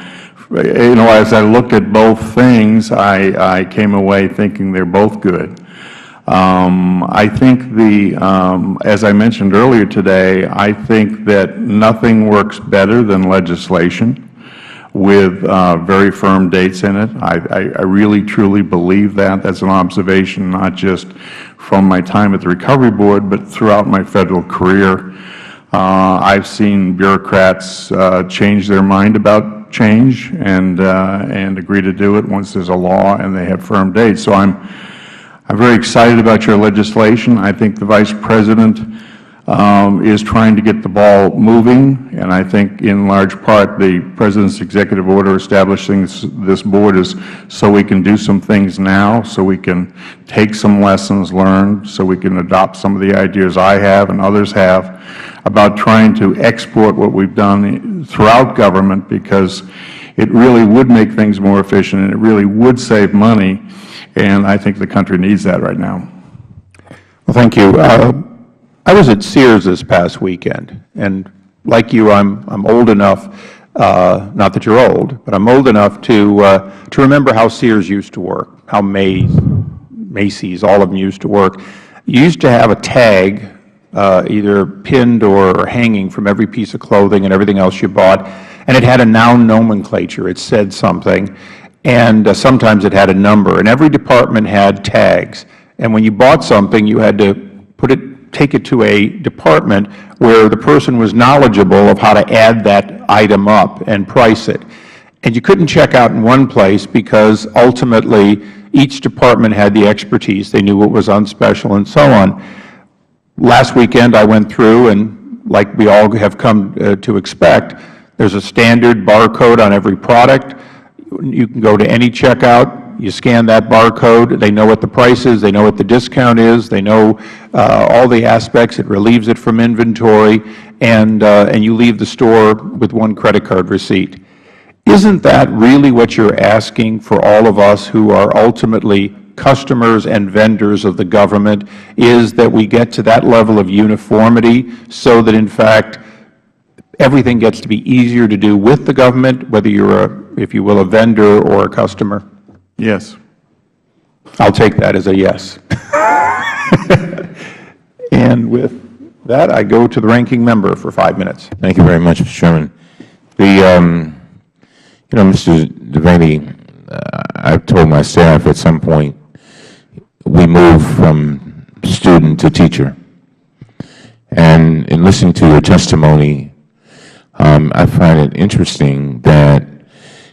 as I looked at both things, I came away thinking they're both good. I think as I mentioned earlier today, I think that nothing works better than legislation with very firm dates in it. I really, truly believe that. That's an observation not just from my time at the Recovery Board, but throughout my Federal career. I've seen bureaucrats change their mind about change and agree to do it once there's a law and they have firm dates. So I'm very excited about your legislation. I think the Vice President is trying to get the ball moving, and I think in large part the President's executive order establishing this board is so we can do some things now, so we can take some lessons learned, so we can adopt some of the ideas I have and others have about trying to export what we've done throughout government, because it really would make things more efficient and it really would save money, and I think the country needs that right now. Well, thank you. I was at Sears this past weekend, and like you, I'm old enough, not that you're old, but I'm old enough to remember how Sears used to work, how Macy's, all of them used to work. You used to have a tag, either pinned or hanging from every piece of clothing and everything else you bought, and it had a noun nomenclature. It said something. and sometimes it had a number, and every department had tags. And when you bought something, you had to take it to a department where the person was knowledgeable of how to add that item up and price it. And you couldn't check out in one place because ultimately each department had the expertise. They knew what was on special and so on. Last weekend I went through, and like we all have come to expect, there's a standard barcode on every product. You can go to any checkout, you scan that barcode, they know what the price is, they know what the discount is, they know all the aspects, it relieves it from inventory, and you leave the store with one credit card receipt. Isn't that really what you're asking for all of us who are ultimately customers and vendors of the government, is that we get to that level of uniformity so that, in fact, everything gets to be easier to do with the government, whether you're if you will, a vendor or a customer? Yes. I'll take that as a yes. And with that, I go to the ranking member for 5 minutes. Thank you very much, Mr. Chairman. Mr. Devaney, I've told my staff at some point we move from student to teacher. And in listening to your testimony, I find it interesting that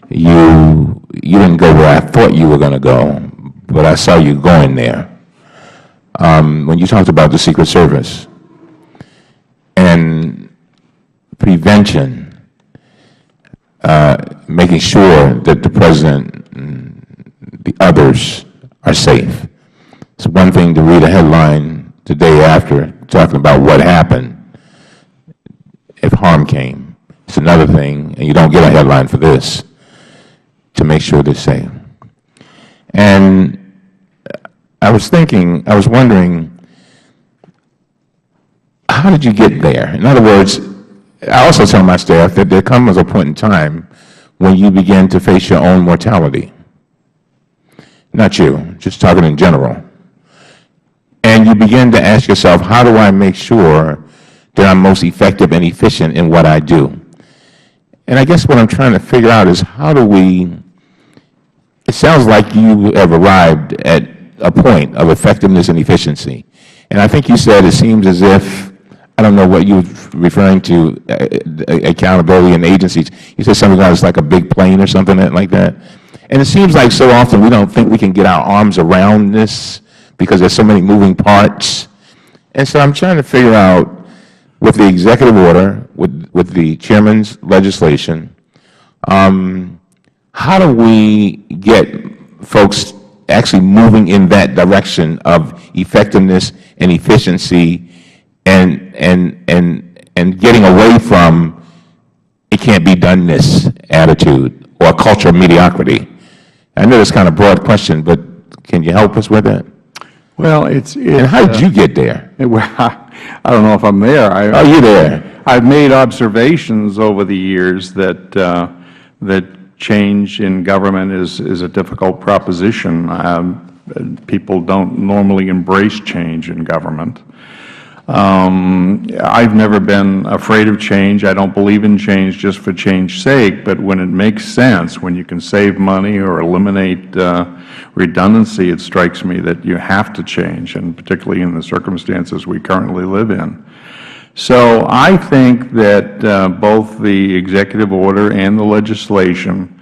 you didn't go where I thought you were going to go, but I saw you going there. When you talked about the Secret Service and prevention, making sure that the President and the others are safe. It's one thing to read a headline the day after talking about what happened if harm came. It's another thing, and you don't get a headline for this, to make sure they're safe. And I was wondering, how did you get there? In other words, I also tell my staff that there comes a point in time when you begin to face your own mortality. Not you, just talking in general. And you begin to ask yourself, how do I make sure that I'm most effective and efficient in what I do? And I guess what I'm trying to figure out is how do we, it sounds like you have arrived at a point of effectiveness and efficiency. And I think you said it seems as if, I don't know what you were referring to, accountability and agencies. You said something else like a big plane or something like that. And it seems like so often we don't think we can get our arms around this because there's so many moving parts. And so I'm trying to figure out, with the executive order, with the chairman's legislation, how do we get folks actually moving in that direction of effectiveness and efficiency and getting away from it can't be done this attitude or a culture of mediocrity? I know it's kind of a broad question, but can you help us with that? Well, and how did you get there? Well, I don't know if I'm there. Oh, you're there. I've made observations over the years that that change in government is a difficult proposition. People don't normally embrace change in government. I've never been afraid of change. I don't believe in change just for change's sake, but when it makes sense, when you can save money or eliminate redundancy, it strikes me that you have to change, and particularly in the circumstances we currently live in. So I think that both the executive order and the legislation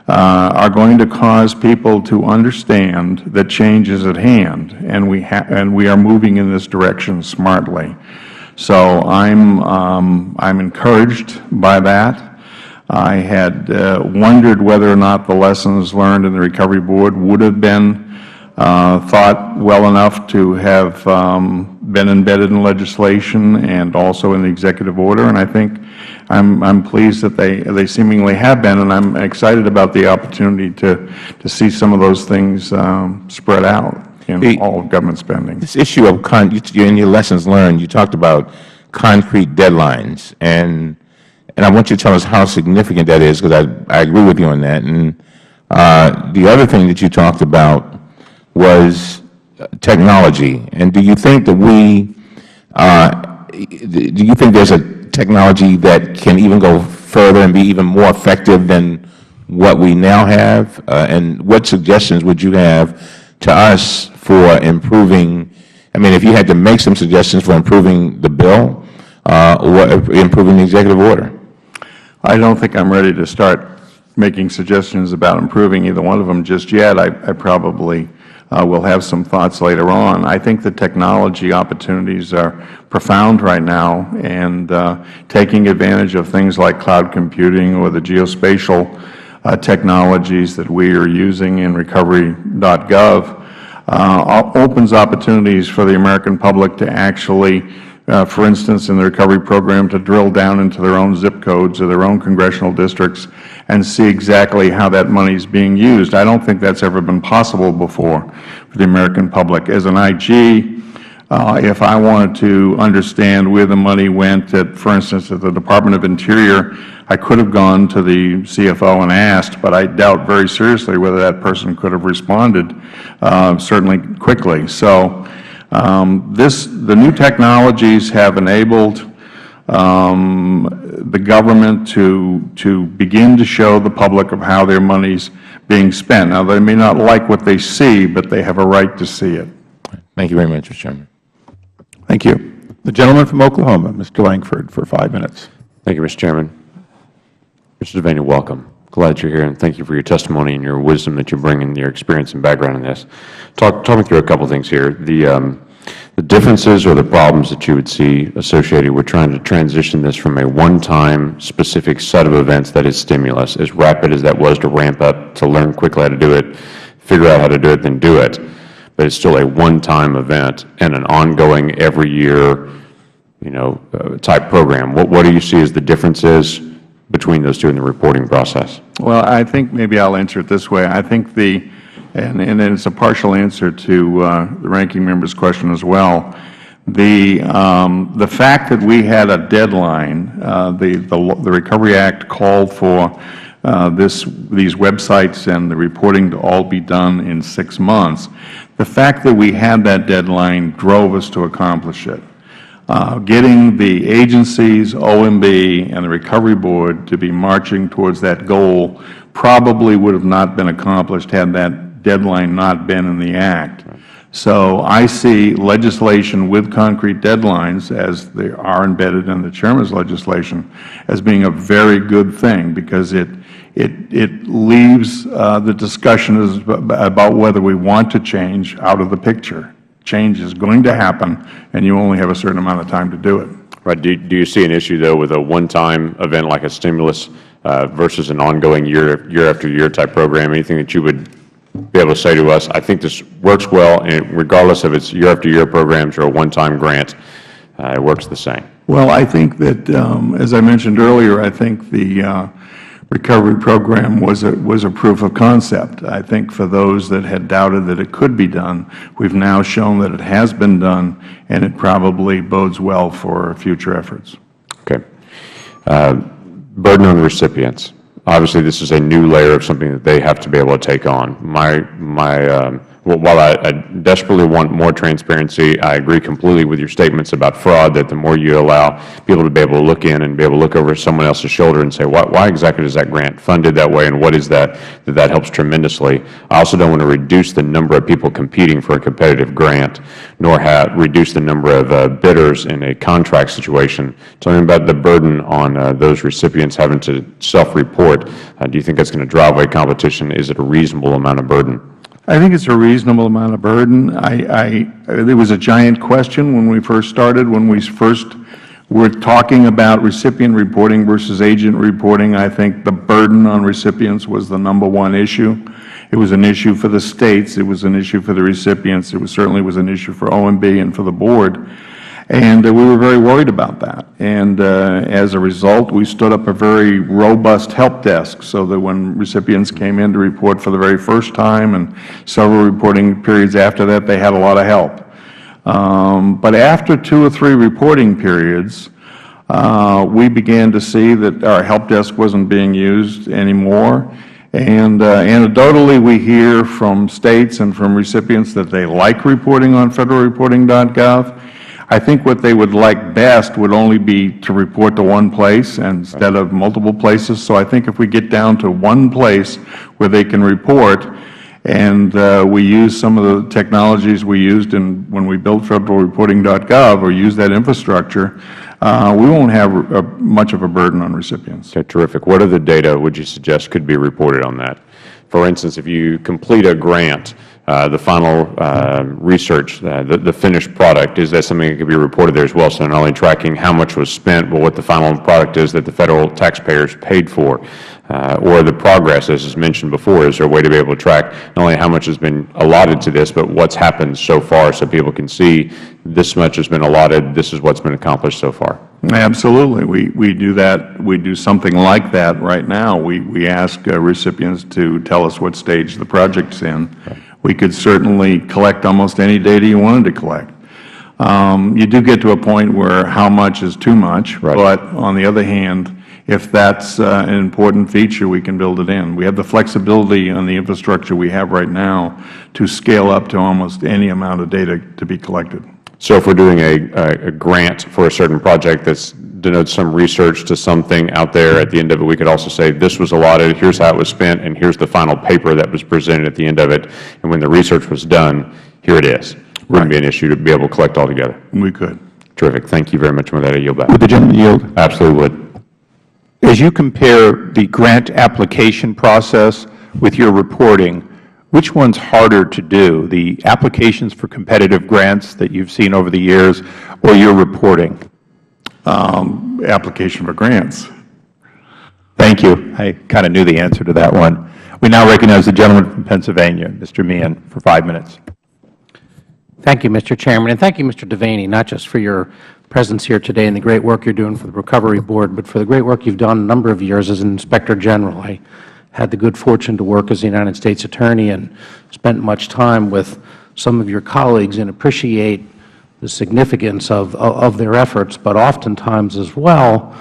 are going to cause people to understand that change is at hand, and we are moving in this direction smartly. So I'm encouraged by that. I had wondered whether or not the lessons learned in the Recovery Board would have been thought well enough to have been embedded in legislation and also in the executive order, and I think I'm pleased that they seemingly have been, and I'm excited about the opportunity to see some of those things spread out in all of government spending. This issue of, in your lessons learned, you talked about concrete deadlines, and I want you to tell us how significant that is, because I agree with you on that. And the other thing that you talked about was technology. And do you think that do you think there's a technology that can even go further and be even more effective than what we now have, and what suggestions would you have to us for improving? I mean, if you had to make some suggestions for improving the bill or improving the executive order. I don't think I'm ready to start making suggestions about improving either one of them just yet. I probably will have some thoughts later on. I think the technology opportunities are profound right now, and taking advantage of things like cloud computing or the geospatial technologies that we are using in recovery.gov opens opportunities for the American public to actually, for instance, in the recovery program, to drill down into their own zip codes or their own congressional districts and see exactly how that money is being used. I don't think that's ever been possible before for the American public. As an IG, if I wanted to understand where the money went, for instance, at the Department of Interior, I could have gone to the CFO and asked, but I doubt very seriously whether that person could have responded certainly quickly. So the new technologies have enabled the government to begin to show the public of how their money's being spent. Now, they may not like what they see, but they have a right to see it. Thank you very much, Mr. Chairman. Thank you. The gentleman from Oklahoma, Mr. Langford, for 5 minutes. Thank you, Mr. Chairman. Mr. Devaney, welcome. Glad you're here, and thank you for your testimony and your wisdom that you bring and your experience and background in this. Talk me through a couple of things here. The differences or the problems that you would see associated with trying to transition this from a one-time specific set of events that is stimulus, as rapid as that was to ramp up, to learn quickly how to do it, figure out how to do it, then do it. But it's still a one-time event and an ongoing every year, type program. What do you see as the differences between those two in the reporting process? Well, I think maybe I'll answer it this way. I think and it's a partial answer to the ranking member's question as well. The fact that we had a deadline, the Recovery Act called for these websites and the reporting to all be done in 6 months. The fact that we had that deadline drove us to accomplish it. Getting the agencies, OMB, and the Recovery Board to be marching towards that goal probably would have not been accomplished had that deadline not been in the Act. So I see legislation with concrete deadlines, as they are embedded in the Chairman's legislation, as being a very good thing, because it leaves the discussion about whether we want to change out of the picture. Change is going to happen, and you only have a certain amount of time to do it. Right. Do you see an issue, though, with a one-time event like a stimulus versus an ongoing year after year type program? Anything that you would be able to say to us, I think this works well, and regardless of its year after year programs or a one-time grant, it works the same? Well, I think that, as I mentioned earlier, I think the recovery program was a proof of concept. I think for those that had doubted that it could be done, we've now shown that it has been done, and it probably bodes well for future efforts. Okay. Burden on the recipients. Obviously, this is a new layer of something that they have to be able to take on. While I desperately want more transparency, I agree completely with your statements about fraud, that the more you allow people to be able to look in and be able to look over someone else's shoulder and say, why exactly is that grant funded that way, and what is that helps tremendously. I also don't want to reduce the number of people competing for a competitive grant, nor reduce the number of bidders in a contract situation. Tell me about the burden on those recipients having to self-report. Do you think that's going to drive away competition? Is it a reasonable amount of burden? I think it's a reasonable amount of burden. There was a giant question when we first started, when we first were talking about recipient reporting versus agent reporting. I think the burden on recipients was the #1 issue. It was an issue for the states. It was an issue for the recipients. It certainly was an issue for OMB and for the board. And we were very worried about that. And as a result, we stood up a very robust help desk, so that when recipients came in to report for the very first time and several reporting periods after that, they had a lot of help. But after 2 or 3 reporting periods, we began to see that our help desk wasn't being used anymore. And anecdotally, we hear from states and from recipients that they like reporting on federalreporting.gov. I think what they would like best would only be to report to one place instead of multiple places. So I think if we get down to one place where they can report, and we use some of the technologies we used when we built federalreporting.gov, or use that infrastructure, we won't have much of a burden on recipients. Okay, terrific. What other data would you suggest could be reported on that? For instance, if you complete a grant, the final research, the finished product, is that something that could be reported there as well? So not only tracking how much was spent, but what the final product is that the Federal taxpayers paid for, or the progress, as is mentioned before. Is there a way to be able to track not only how much has been allotted to this, but what's happened so far, so people can see this much has been allotted, this is what's been accomplished so far? Absolutely. We do that. We do something like that right now. We ask recipients to tell us what stage the project's in. Right. We could certainly collect almost any data you wanted to collect. You do get to a point where how much is too much, right. But on the other hand, if that's an important feature, we can build it in. We have the flexibility on the infrastructure we have right now to scale up to almost any amount of data to be collected. So if we're doing a grant for a certain project that denotes some research to something out there, at the end of it, we could also say, this was allotted, here's how it was spent, and here's the final paper that was presented at the end of it. And when the research was done, here it is. Wouldn't be an issue to be able to collect all together. We could. Terrific. Thank you very much. With that, I yield back. Would the gentleman yield? Absolutely would. As you compare the grant application process with your reporting, which one's harder to do, the applications for competitive grants that you've seen over the years, or your reporting? Application for grants. Thank you. I kind of knew the answer to that one. We now recognize the gentleman from Pennsylvania, Mr. Meehan, for 5 minutes. Thank you, Mr. Chairman, and thank you, Mr. Devaney, not just for your presence here today and the great work you're doing for the Recovery Board, but for the great work you've done a number of years as an Inspector General. I had the good fortune to work as a United States Attorney and spent much time with some of your colleagues and appreciate the significance of their efforts, but oftentimes as well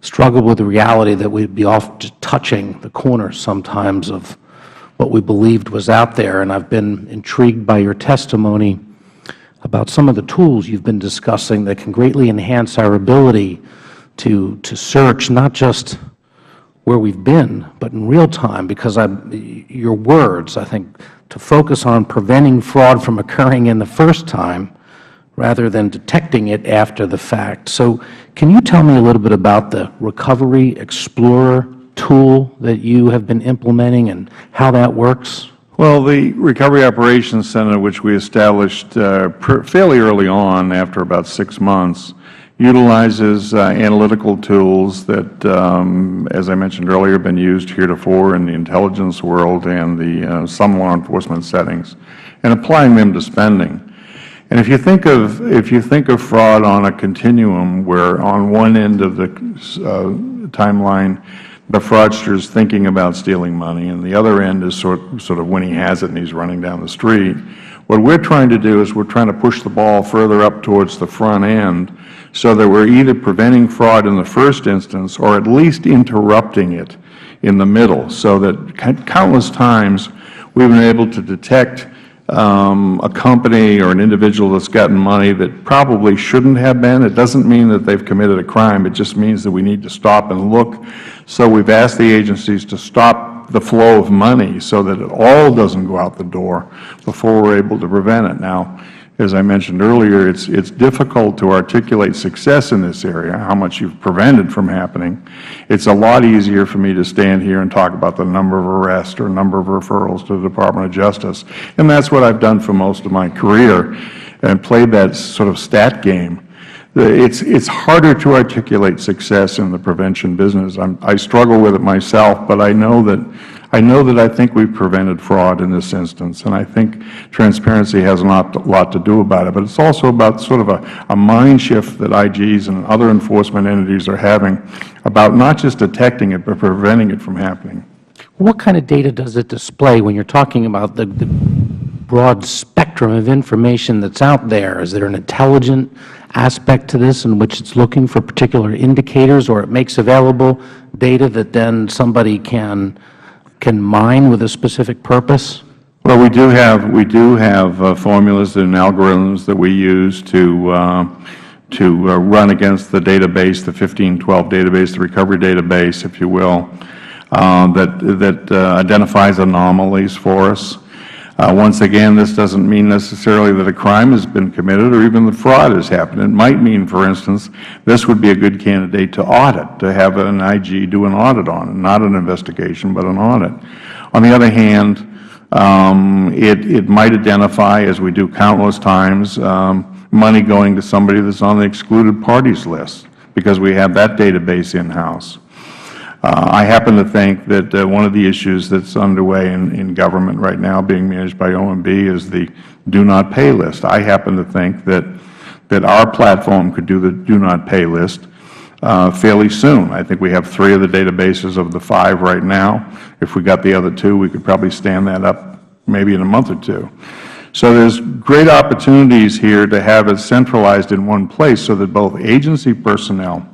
struggle with the reality that we'd be off just touching the corners sometimes of what we believed was out there. And I've been intrigued by your testimony about some of the tools you've been discussing that can greatly enhance our ability to search not just where we've been, but in real time, because your words, I think, to focus on preventing fraud from occurring in the first time rather than detecting it after the fact. So can you tell me a little bit about the Recovery Explorer tool that you have been implementing and how that works? Well, the Recovery Operations Center, which we established fairly early on, after about 6 months, utilizes analytical tools that, as I mentioned earlier, have been used heretofore in the intelligence world and the some law enforcement settings, and applying them to spending. And if you think of fraud on a continuum, where on one end of the timeline the fraudster is thinking about stealing money, and the other end is sort of when he has it and he's running down the street, what we're trying to do is we're trying to push the ball further up towards the front end, so that we're either preventing fraud in the first instance or at least interrupting it in the middle, so that countless times we've been able to detect a company or an individual that's gotten money that probably shouldn't have been. It doesn't mean that they've committed a crime. It just means that we need to stop and look. So we've asked the agencies to stop the flow of money so that it all doesn't go out the door before we're able to prevent it. Now, as I mentioned earlier, it's difficult to articulate success in this area, how much you've prevented from happening. It's a lot easier for me to stand here and talk about the number of arrests or number of referrals to the Department of Justice. And that's what I've done for most of my career, and played that sort of stat game. It's harder to articulate success in the prevention business. I struggle with it myself, but I know that I think we've prevented fraud in this instance, and I think transparency has a lot to do about it. But it's also about sort of a mind shift that IGs and other enforcement entities are having about not just detecting it, but preventing it from happening. What kind of data does it display when you're talking about the broad spectrum of information that's out there? Is there an intelligent aspect to this in which it's looking for particular indicators, or it makes available data that then somebody can mine with a specific purpose? Well, we do have formulas and algorithms that we use to run against the database, the 1512 database, the recovery database, if you will, that identifies anomalies for us. Once again, this doesn't mean necessarily that a crime has been committed or even the fraud has happened. It might mean, for instance, this would be a good candidate to audit, to have an IG do an audit on it, not an investigation, but an audit. On the other hand, it might identify, as we do countless times, money going to somebody that's on the excluded parties list, because we have that database in-house. I happen to think that one of the issues that's underway in government right now, being managed by OMB, is the do not pay list. I happen to think that our platform could do the do not pay list fairly soon. I think we have 3 of the databases of the 5 right now. If we got the other 2, we could probably stand that up maybe in a month or 2. So there's great opportunities here to have it centralized in one place so that both agency personnel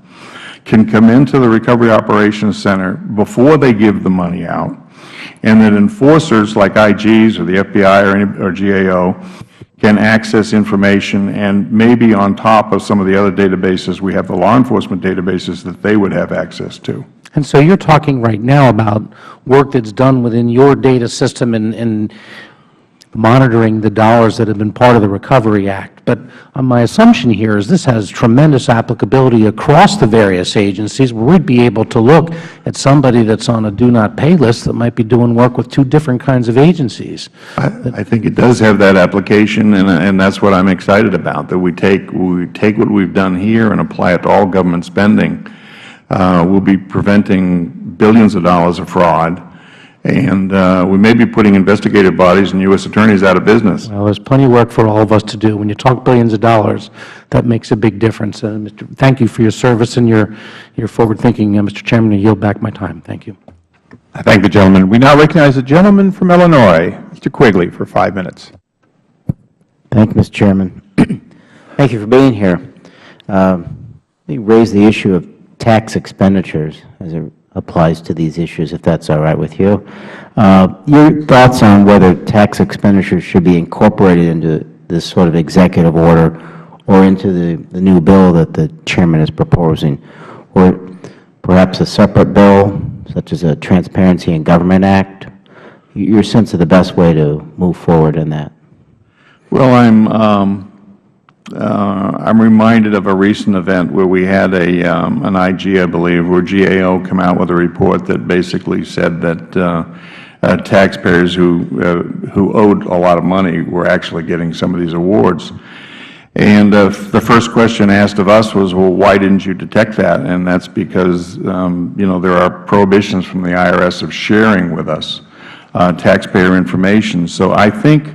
can come into the Recovery Operations Center before they give the money out, and that enforcers like IGs or the FBI or GAO can access information, and maybe on top of some of the other databases, we have the law enforcement databases that they would have access to. And so you're talking right now about work that's done within your data system and monitoring the dollars that have been part of the Recovery Act. But my assumption here is this has tremendous applicability across the various agencies, where we'd be able to look at somebody that's on a do-not-pay list that might be doing work with 2 different kinds of agencies. I think it does have that application, and that's what I'm excited about, that we take what we've done here and apply it to all government spending. We'll be preventing billions of dollars of fraud, and we may be putting investigative bodies and U.S. attorneys out of business. Well, there's plenty of work for all of us to do. When you talk billions of dollars, that makes a big difference. Thank you for your service and your forward thinking, Mr. Chairman. I yield back my time. Thank you. I thank the gentleman. We now recognize the gentleman from Illinois, Mr. Quigley, for 5 minutes. Thank you, Mr. Chairman. Thank you for being here. Let me raise the issue of tax expenditures as it applies to these issues, if that's all right with you. Your thoughts on whether tax expenditures should be incorporated into this sort of executive order or into the new bill that the Chairman is proposing, or perhaps a separate bill, such as a Transparency in Government Act? Your sense of the best way to move forward in that? Well, I'm reminded of a recent event where we had an IG, I believe, where GAO come out with a report that basically said that taxpayers who owed a lot of money were actually getting some of these awards. And the first question asked of us was, well, why didn't you detect that? And that's because, there are prohibitions from the IRS of sharing with us taxpayer information. So I think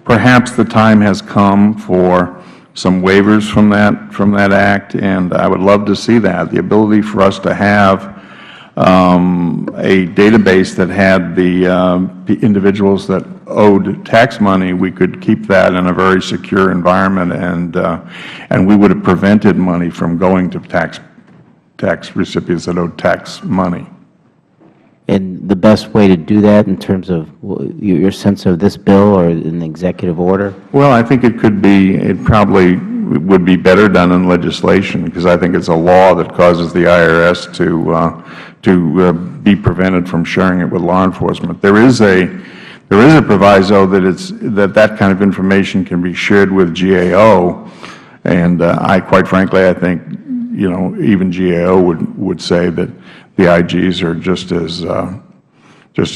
perhaps the time has come for some waivers from that act, and I would love to see that. The ability for us to have a database that had the individuals that owed tax money, we could keep that in a very secure environment, and we would have prevented money from going to tax recipients that owed tax money. And the best way to do that in terms of your sense of this bill or an executive order? Well, I think it probably would be better done in legislation, because I think it's a law that causes the IRS to be prevented from sharing it with law enforcement. There is a proviso that that kind of information can be shared with GAO, and quite frankly, I think, even GAO would say that the IGs are just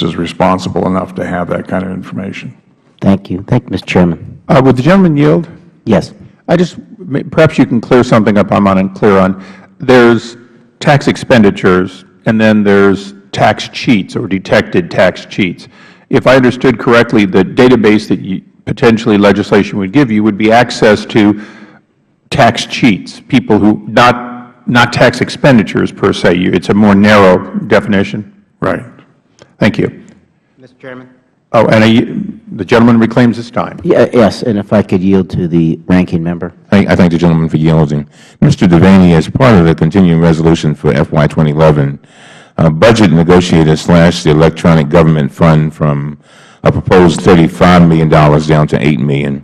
as responsible enough to have that kind of information. Thank you. Thank you, Mr. Chairman. Would the gentleman yield? Yes. Perhaps you can clear something up I'm unclear on. There's tax expenditures, and then there's tax cheats or detected tax cheats. If I understood correctly, the database that potentially legislation would give you would be access to tax cheats, people who, not tax expenditures per se. It's a more narrow definition. Right. Thank you. Mr. Chairman? Oh, and the gentleman reclaims his time. Yes, and if I could yield to the ranking member. I thank the gentleman for yielding. Mr. Devaney, as part of the continuing resolution for FY 2011, budget negotiators slashed the electronic government fund from a proposed $35 million down to $8 million,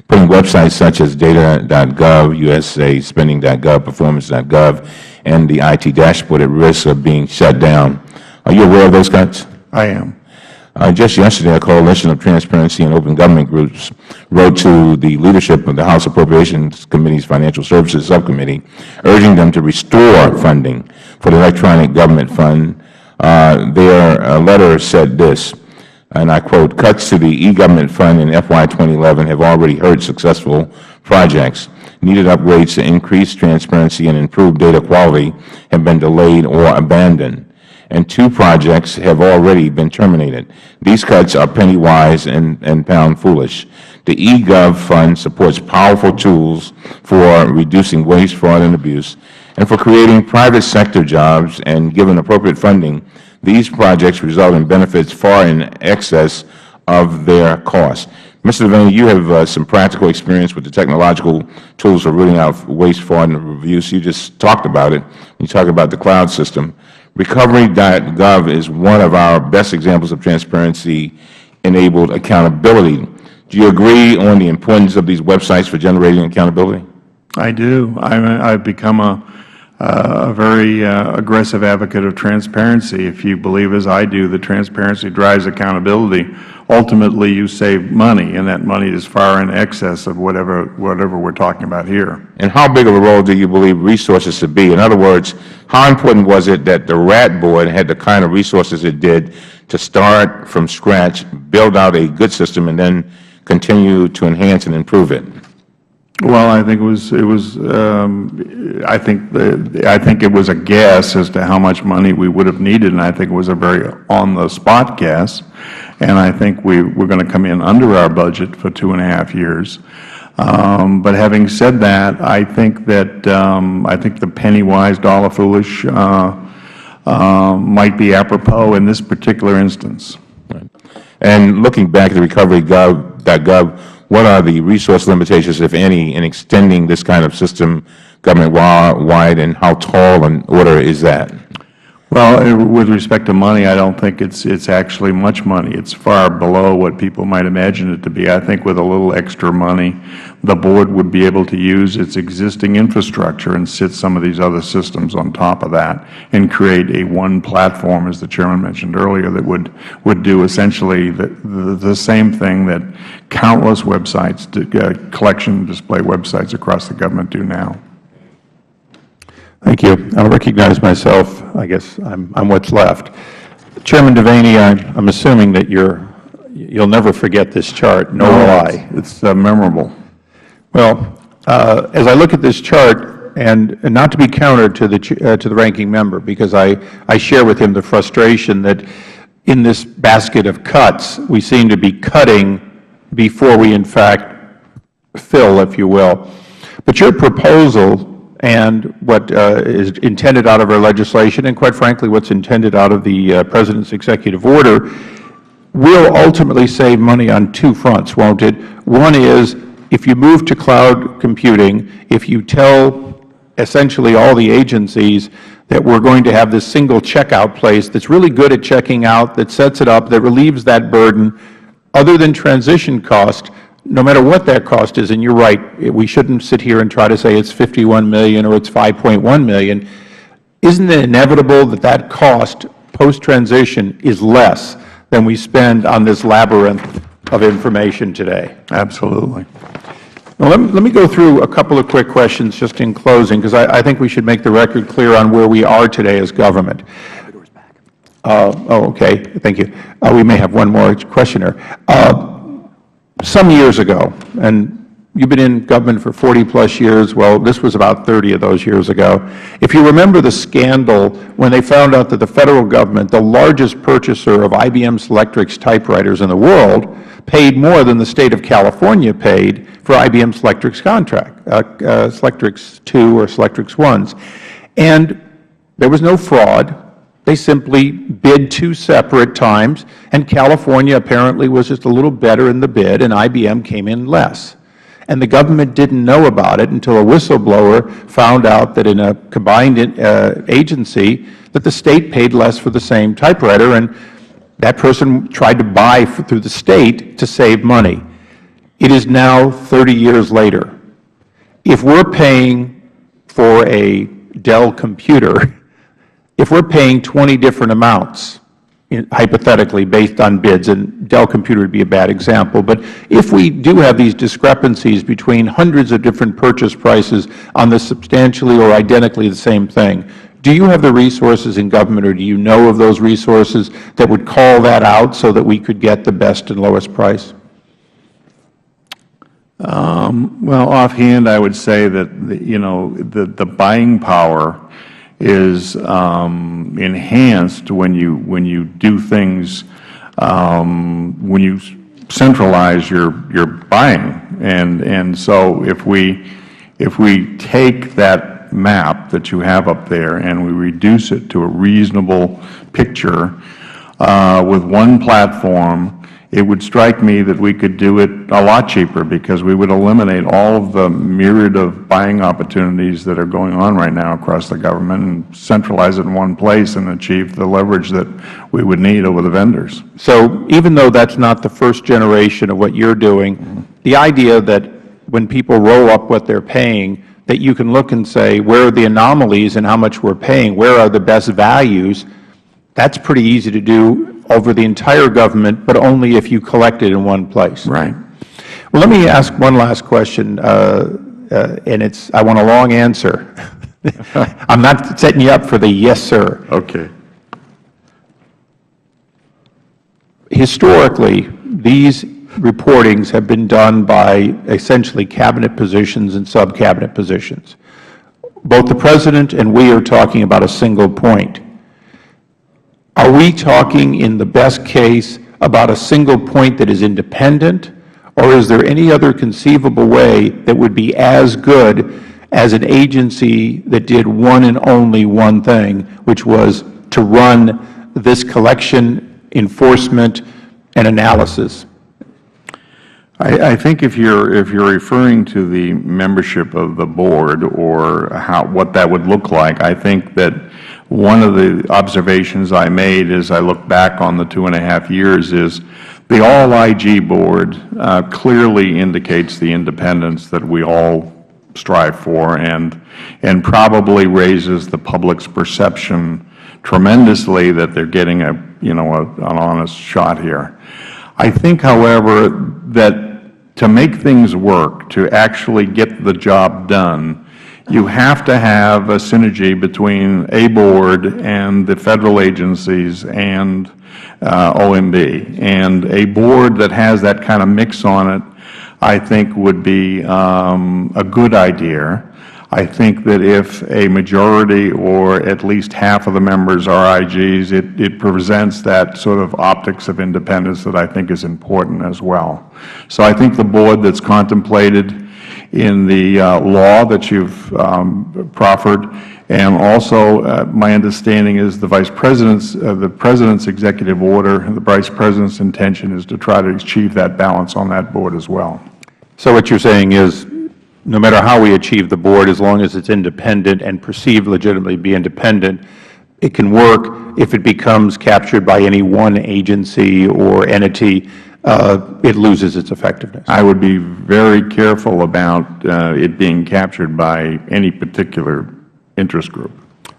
putting websites such as data.gov, usaspending.gov, performance.gov, and the IT dashboard at risk of being shut down. Are you aware of those cuts? I am. Just yesterday, a coalition of transparency and open government groups wrote to the leadership of the House Appropriations Committee's Financial Services Subcommittee, urging them to restore funding for the Electronic Government Fund. Their letter said this, and I quote, "Cuts to the e-government fund in FY 2011 have already hurt successful projects. Needed upgrades to increase transparency and improve data quality have been delayed or abandoned, and 2 projects have already been terminated. These cuts are penny-wise and pound-foolish. The eGov fund supports powerful tools for reducing waste, fraud, and abuse, and for creating private sector jobs, and given appropriate funding, these projects result in benefits far in excess of their costs." Mr. Devaney, you have some practical experience with the technological tools for rooting out waste, fraud, and abuse. You just talked about it. You talked about the cloud system. Recovery.gov is one of our best examples of transparency-enabled accountability. Do you agree on the importance of these websites for generating accountability? I do. I've become a very aggressive advocate of transparency. If you believe, as I do, that transparency drives accountability, ultimately you save money, and that money is far in excess of whatever we're talking about here. And how big of a role do you believe resources to be? In other words, how important was it that the RAT Board had the kind of resources it did to start from scratch, build out a good system, and then continue to enhance and improve it? Well, I think I think it was a guess as to how much money we would have needed, and I think it was a very on-the-spot guess. And I think we're going to come in under our budget for 2.5 years. But having said that, I think the penny-wise, dollar-foolish might be apropos in this particular instance. Right. And looking back at the recovery.gov, what are the resource limitations, if any, in extending this kind of system government-wide, and how tall an order is that? Well, with respect to money, I don't think it's actually much money. It's far below what people might imagine it to be. I think with a little extra money, the Board would be able to use its existing infrastructure and sit some of these other systems on top of that and create a one platform, as the Chairman mentioned earlier, that would do essentially the same thing that countless websites, collection and display websites across the government do now. Thank you. I'll recognize myself. I guess I'm what's left. Chairman Devaney, I'm assuming that you'll never forget this chart, nor will I. It's memorable. Well, as I look at this chart, and not to be counter to the ranking member, because I share with him the frustration that in this basket of cuts, we seem to be cutting before we in fact fill, if you will. But your proposal and what is intended out of our legislation, and quite frankly what's intended out of the President's executive order, will ultimately save money on 2 fronts, won't it? One is, if you move to cloud computing, if you tell essentially all the agencies that we're going to have this single checkout place that's really good at checking out, that sets it up, that relieves that burden, other than transition cost, no matter what that cost is, and you're right, we shouldn't sit here and try to say it's $51 million or it's $5.1 million. Isn't it inevitable that that cost post-transition is less than we spend on this labyrinth of information today? Absolutely. Now, let me go through a couple of quick questions just in closing, because I think we should make the record clear on where we are today as government. Okay. Thank you. We may have one more questioner. Some years ago, and you've been in government for 40-plus years, well, this was about 30 of those years ago. If you remember the scandal when they found out that the Federal Government, the largest purchaser of IBM Selectrix typewriters in the world, paid more than the State of California paid for IBM Selectrix contract, Selectrix 2 or Selectrix 1s. And there was no fraud. They simply bid 2 separate times, and California apparently was just a little better in the bid, and IBM came in less. And the government didn't know about it until a whistleblower found out that in a combined agency that the State paid less for the same typewriter, and That person tried to buy through the state to save money. It is now 30 years later. If we're paying for a Dell computer, if we're paying 20 different amounts, hypothetically based on bids, and Dell computer would be a bad example, but if we do have these discrepancies between hundreds of different purchase prices on the substantially or identically the same thing, do you have the resources in government, or do you know of those resources that would call that out so that we could get the best and lowest price? Well, offhand, I would say that the buying power is enhanced when you do things, when you centralize your buying, and so if we take that map that you have up there and we reduce it to a reasonable picture with one platform, it would strike me that we could do it a lot cheaper, because we would eliminate all of the myriad of buying opportunities that are going on right now across the government and centralize it in one place and achieve the leverage that we would need over the vendors. So even though that's not the first generation of what you're doing, the idea that when people roll up what they're paying, that you can look and say, where are the anomalies and how much we're paying, where are the best values, that's pretty easy to do over the entire government, but only if you collect it in one place. Right. Well, let me ask one last question, and I want a long answer. I'm not setting you up for the yes, sir. Okay. Historically, these reportings have been done by essentially cabinet positions and sub-cabinet positions. Both the President and we are talking about a single point. Are we talking, in the best case, about a single point that is independent, or is there any other conceivable way that would be as good as an agency that did one and only one thing, which was to run this collection, enforcement, and analysis? I think if you're referring to the membership of the board, or what that would look like, I think that one of the observations I made as I look back on the 2.5 years is the all-IG board clearly indicates the independence that we all strive for, and probably raises the public's perception tremendously that they're getting an honest shot here. I think, however, that to make things work, to actually get the job done, you have to have a synergy between a board and the Federal agencies and OMB. And a board that has that kind of mix on it, I think, would be a good idea. I think that if a majority or at least half of the members are IGs, it presents that sort of optics of independence that I think is important as well. So I think the board that's contemplated in the law that you've proffered, and also my understanding is the President's executive order, and the Vice President's intention is to try to achieve that balance on that board as well. So what you're saying is, no matter how we achieve the board, as long as it's independent and perceived legitimately to be independent, it can work. If it becomes captured by any one agency or entity, it loses its effectiveness. I would be very careful about it being captured by any particular interest group.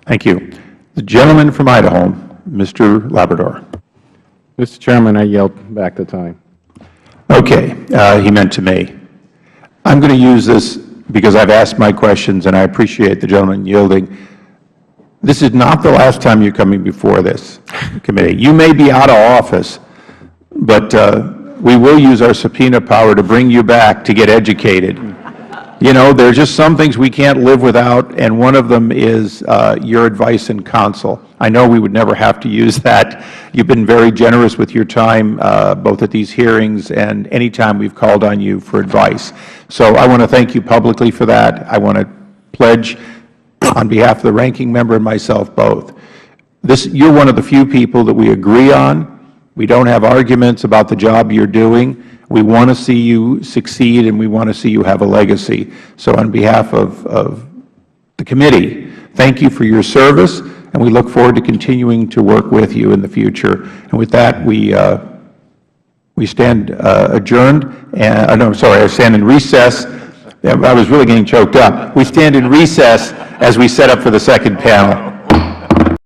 Thank you. The gentleman from Idaho, Mr. Labrador. Mr. Chairman, I yield back the time. Okay. He meant to me. I'm going to use this because I've asked my questions, and I appreciate the gentleman yielding. This is not the last time you're coming before this committee. You may be out of office, but we will use our subpoena power to bring you back to get educated. You know, there are just some things we can't live without, and one of them is your advice and counsel. I know we would never have to use that. You've been very generous with your time, both at these hearings and any time we've called on you for advice. So I want to thank you publicly for that. I want to pledge on behalf of the ranking member and myself both. You're one of the few people that we agree on. We don't have arguments about the job you're doing. We want to see you succeed, and we want to see you have a legacy. So on behalf of the committee, thank you for your service, and we look forward to continuing to work with you in the future. And with that, we stand adjourned, and, no, sorry, I stand in recess. I was really getting choked up. We stand in recess as we set up for the second panel.